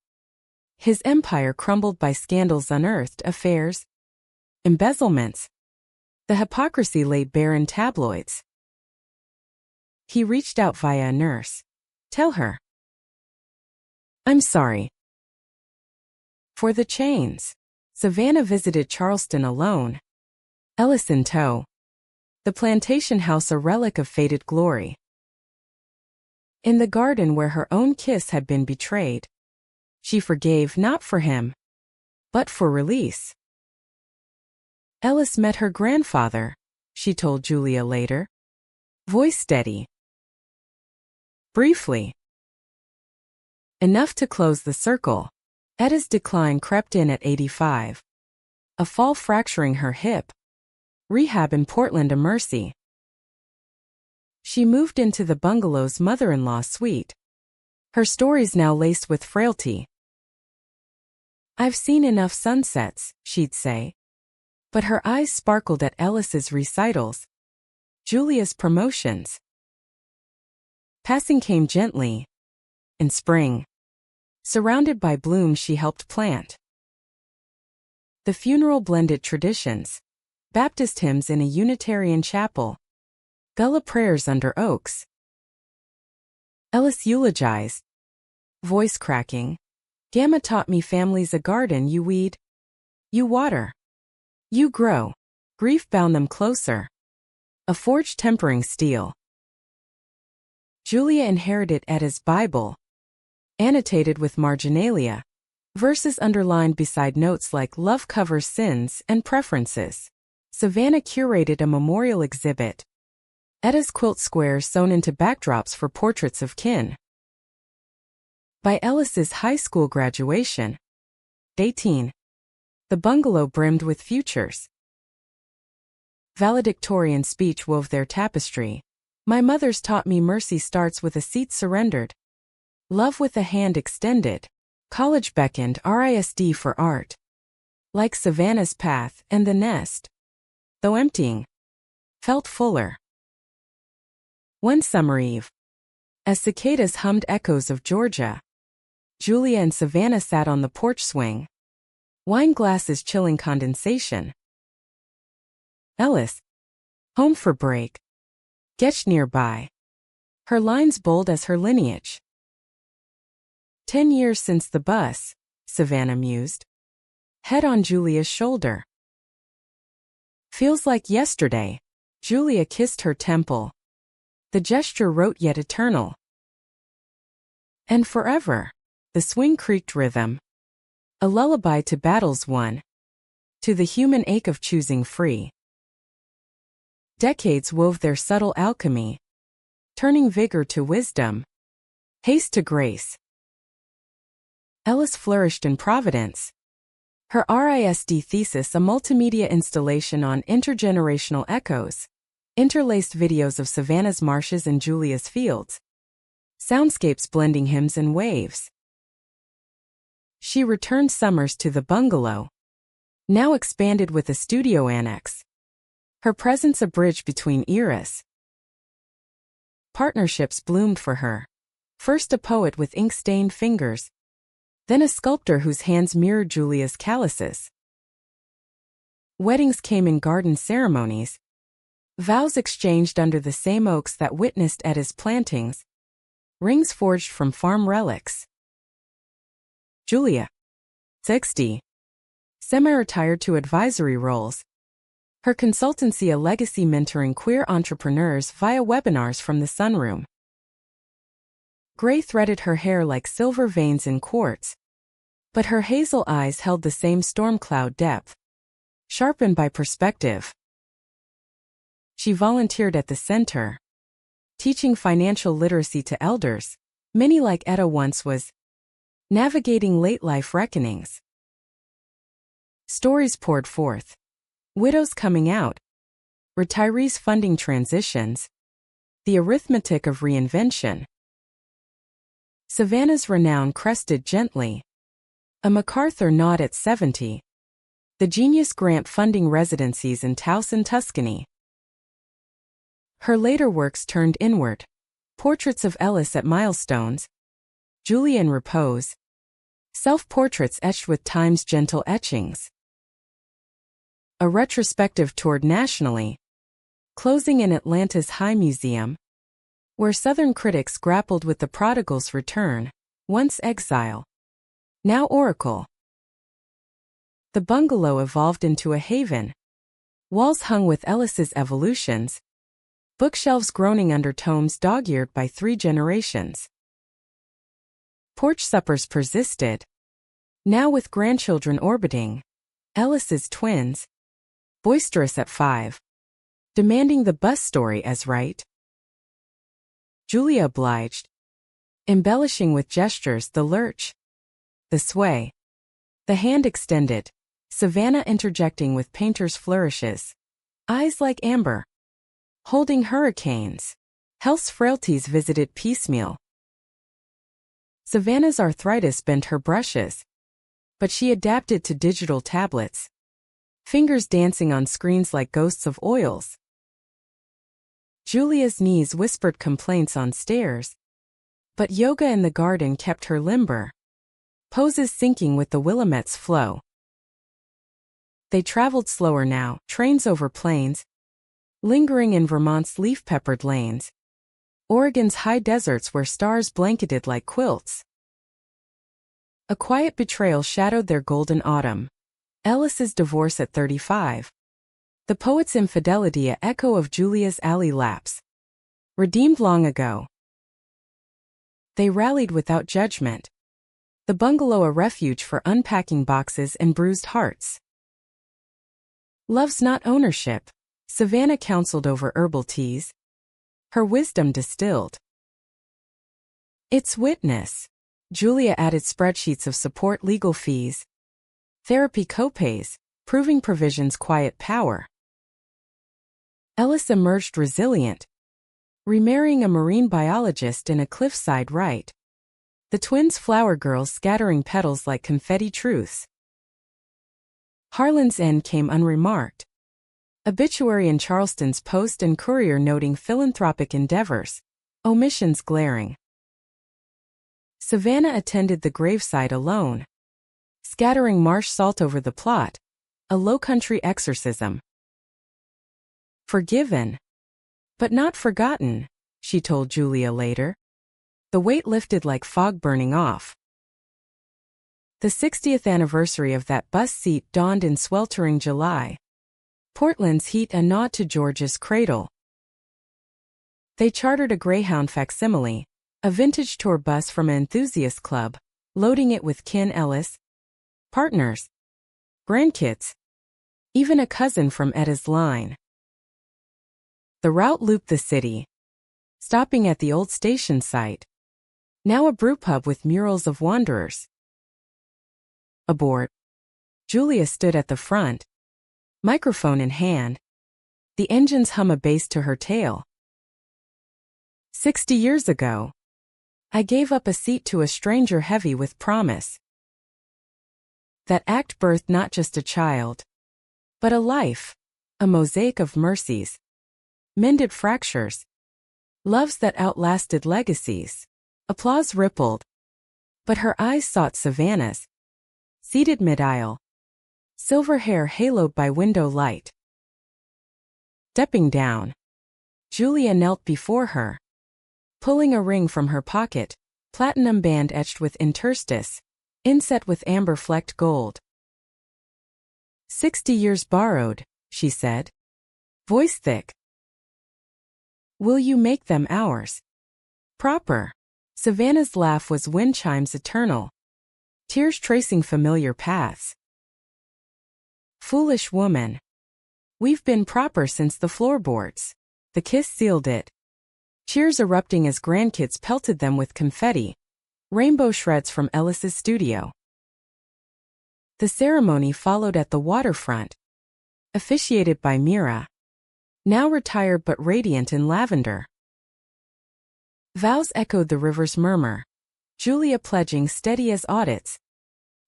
His empire crumbled by scandals unearthed, affairs, embezzlements. The hypocrisy lay bare in tabloids. He reached out via a nurse. Tell her. I'm sorry. For the chains. Savannah visited Charleston alone. Ellis in tow. The plantation house a relic of faded glory. In the garden where her own kiss had been betrayed. She forgave not for him, but for release. Ellis met her grandfather, she told Julia later. Voice steady. Briefly. Enough to close the circle. Etta's decline crept in at 85. A fall fracturing her hip. Rehab in Portland a mercy. She moved into the bungalow's mother-in-law suite. Her stories now laced with frailty. I've seen enough sunsets, she'd say. But her eyes sparkled at Ellis's recitals. Julia's promotions. Passing came gently. In spring. Surrounded by blooms she helped plant. The funeral blended traditions. Baptist hymns in a Unitarian chapel. Gullah prayers under oaks. Ellis eulogized. Voice cracking. Gamma taught me family's a garden you weed. You water. You grow. Grief bound them closer. A forged tempering steel. Julia inherited Etta's Bible. Annotated with marginalia. Verses underlined beside notes like love covers sins and preferences. Savannah curated a memorial exhibit. Etta's quilt squares sewn into backdrops for portraits of kin. By Ellis's high school graduation, 18, the bungalow brimmed with futures. Valedictorian speech wove their tapestry. My mother's taught me mercy starts with a seat surrendered. Love with a hand extended. College beckoned RISD for art. Like Savannah's path and the nest, though emptying, felt fuller. One summer eve, as cicadas hummed echoes of Georgia, Julia and Savannah sat on the porch swing. Wine glasses chilling condensation. Ellis. Home for break. Getch nearby. Her lines bold as her lineage. 10 years since the bus, Savannah mused. Head on Julia's shoulder. Feels like yesterday. Julia kissed her temple. The gesture wrote yet eternal. And forever. The swing creaked rhythm. A lullaby to battles won. To the human ache of choosing free. Decades wove their subtle alchemy. Turning vigor to wisdom. Haste to grace. Ellis flourished in Providence. Her RISD thesis, a multimedia installation on intergenerational echoes, interlaced videos of Savannah's marshes and Julia's fields, soundscapes blending hymns and waves. She returned summers to the bungalow, now expanded with a studio annex, her presence a bridge between eras. Partnerships bloomed for her, first a poet with ink-stained fingers, then a sculptor whose hands mirrored Julia's calluses. Weddings came in garden ceremonies, vows exchanged under the same oaks that witnessed Etta's plantings, rings forged from farm relics. Julia, 60, semi-retired to advisory roles. Her consultancy a legacy mentoring queer entrepreneurs via webinars from the sunroom. Gray threaded her hair like silver veins in quartz, but her hazel eyes held the same storm cloud depth, sharpened by perspective. She volunteered at the center, teaching financial literacy to elders, many like Etta once was, navigating late-life reckonings. Stories poured forth. Widows coming out. Retirees funding transitions. The arithmetic of reinvention. Savannah's renown crested gently. A MacArthur nod at 70. The Genius Grant funding residencies in Towson, Tuscany. Her later works turned inward. Portraits of Ellis at milestones. Julia in repose. Self-portraits etched with time's gentle etchings. A retrospective toured nationally, closing in Atlanta's High Museum, where Southern critics grappled with the prodigal's return, once exile, now oracle. The bungalow evolved into a haven. Walls hung with Ellis's evolutions, bookshelves groaning under tomes dog-eared by 3 generations. Porch suppers persisted, now with grandchildren orbiting, Ellis's twins, boisterous at 5, demanding the bus story as right. Julia obliged, embellishing with gestures the lurch, the sway, the hand extended, Savannah interjecting with painter's flourishes, eyes like amber, holding hurricanes, health's frailties visited piecemeal. Savannah's arthritis bent her brushes, but she adapted to digital tablets, fingers dancing on screens like ghosts of oils. Julia's knees whispered complaints on stairs, but yoga in the garden kept her limber, poses syncing with the Willamette's flow. They traveled slower now, trains over plains, lingering in Vermont's leaf-peppered lanes, Oregon's high deserts where stars blanketed like quilts. A quiet betrayal shadowed their golden autumn. Ellis's divorce at 35. The poet's infidelity a echo of Julia's alley lapse. Redeemed long ago. They rallied without judgment. The bungalow a refuge for unpacking boxes and bruised hearts. Love's not ownership, Savannah counseled over herbal teas. Her wisdom distilled. It's witness. Julia added spreadsheets of support legal fees. Therapy copays, proving provision's quiet power. Ellis emerged resilient, remarrying a marine biologist in a cliffside right. The twins' flower girls scattering petals like confetti truths. Harlan's end came unremarked. Obituary in Charleston's Post and Courier noting philanthropic endeavors, omissions glaring. Savannah attended the graveside alone, scattering marsh salt over the plot, a low-country exorcism. Forgiven, but not forgotten, she told Julia later. The weight lifted like fog burning off. The 60th anniversary of that bus seat dawned in sweltering July. Portland's heat a nod to George's cradle. They chartered a Greyhound facsimile, a vintage tour bus from an enthusiast club, loading it with kin Ellis, partners, grandkids, even a cousin from Etta's line. The route looped the city, stopping at the old station site, now a brewpub with murals of wanderers. Aboard, Julia stood at the front, microphone in hand, the engines hum a bass to her tale. 60 years ago, I gave up a seat to a stranger heavy with promise. That act birthed not just a child, but a life, a mosaic of mercies, mended fractures, loves that outlasted legacies. Applause rippled, but her eyes sought Savannah's, seated mid-aisle, silver hair haloed by window light. Stepping down, Julia knelt before her, pulling a ring from her pocket, platinum band etched with interstice, inset with amber-flecked gold. 60 years borrowed, she said, voice thick. Will you make them ours? Proper. Savannah's laugh was wind chimes eternal, tears tracing familiar paths. Foolish woman. We've been proper since the floorboards. The kiss sealed it. Cheers erupting as grandkids pelted them with confetti, rainbow shreds from Ellis's studio. The ceremony followed at the waterfront, officiated by Mira, now retired but radiant in lavender. Vows echoed the river's murmur, Julia pledging steady as audits,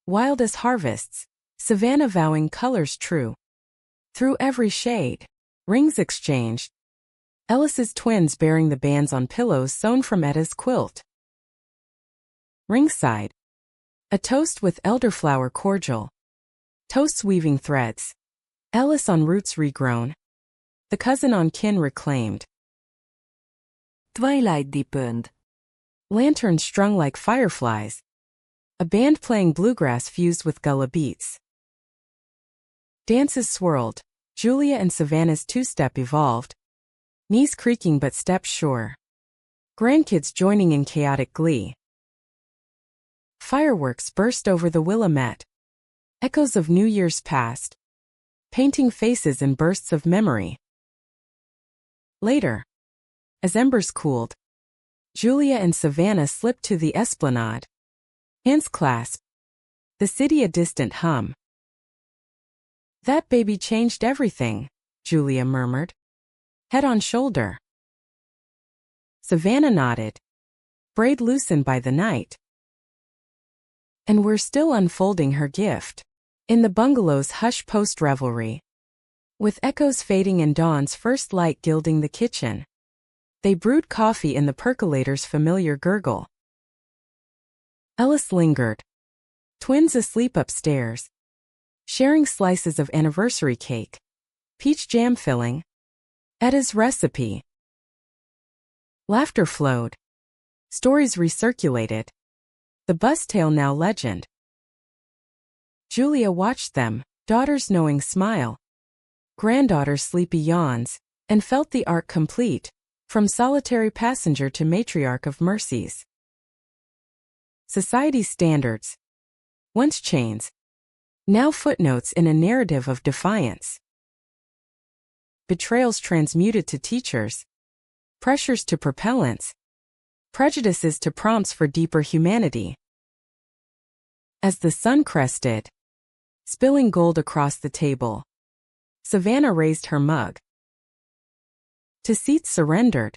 wild as harvests, Savannah vowing colors true. Through every shade, rings exchanged, Ellis's twins bearing the bands on pillows sewn from Etta's quilt. Ringside, a toast with elderflower cordial, toasts weaving threads, Ellis on roots regrown, the cousin on kin reclaimed. Twilight deepened. Lanterns strung like fireflies. A band playing bluegrass fused with gullah beats. Dances swirled. Julia and Savannah's two-step evolved. Knees creaking but steps sure. Grandkids joining in chaotic glee. Fireworks burst over the Willamette. Echoes of New Year's past. Painting faces in bursts of memory. Later, as embers cooled, Julia and Savannah slipped to the esplanade. Hands clasped. The city a distant hum. That baby changed everything, Julia murmured. Head on shoulder. Savannah nodded. Braid loosened by the night. And we're still unfolding her gift. In the bungalow's hush post-revelry. With echoes fading and dawn's first light gilding the kitchen. They brewed coffee in the percolator's familiar gurgle. Ellis lingered. Twins asleep upstairs. Sharing slices of anniversary cake. Peach jam filling. Etta's recipe. Laughter flowed. Stories recirculated. The bus tale now legend. Julia watched them, daughter's knowing smile. Granddaughter's sleepy yawns, and felt the arc complete. From solitary passenger to matriarch of mercies. Society's standards. Once chains. Now footnotes in a narrative of defiance. Betrayals transmuted to teachers. Pressures to propellants. Prejudices to prompts for deeper humanity. As the sun crested, spilling gold across the table, Savannah raised her mug. To seats surrendered.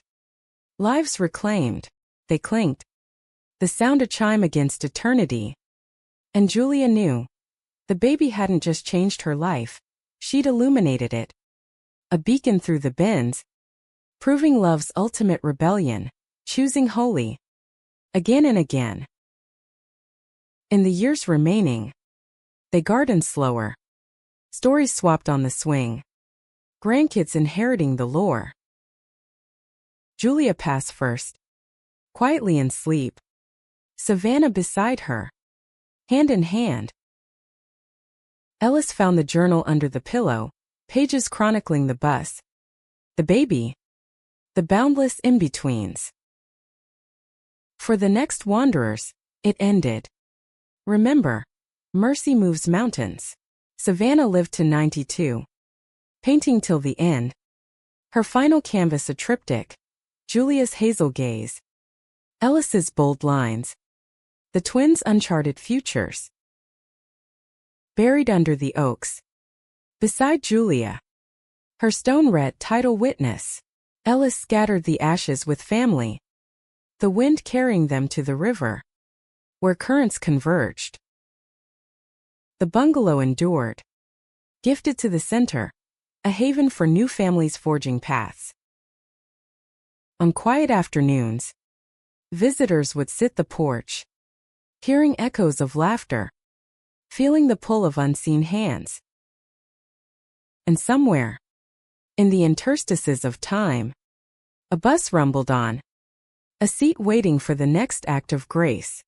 Lives reclaimed. They clinked. The sound a chime against eternity. And Julia knew. The baby hadn't just changed her life. She'd illuminated it. A beacon through the bins. Proving love's ultimate rebellion. Choosing holy. Again and again. In the years remaining, they gardened slower. Stories swapped on the swing. Grandkids inheriting the lore. Julia passed first, quietly in sleep. Savannah beside her, hand in hand. Ellis found the journal under the pillow, pages chronicling the bus, the baby, the boundless in-betweens. For the next wanderers, it ended. Remember, mercy moves mountains. Savannah lived to 92. Painting till the end. Her final canvas a triptych. Julia's hazel gaze. Ellis's bold lines. The twins' uncharted futures. Buried under the oaks. Beside Julia. Her stone-red title witness. Ellis scattered the ashes with family. The wind carrying them to the river, where currents converged. The bungalow endured. Gifted to the center, a haven for new families forging paths. On quiet afternoons, visitors would sit the porch, hearing echoes of laughter, feeling the pull of unseen hands. And somewhere, in the interstices of time, a bus rumbled on, a seat waiting for the next act of grace.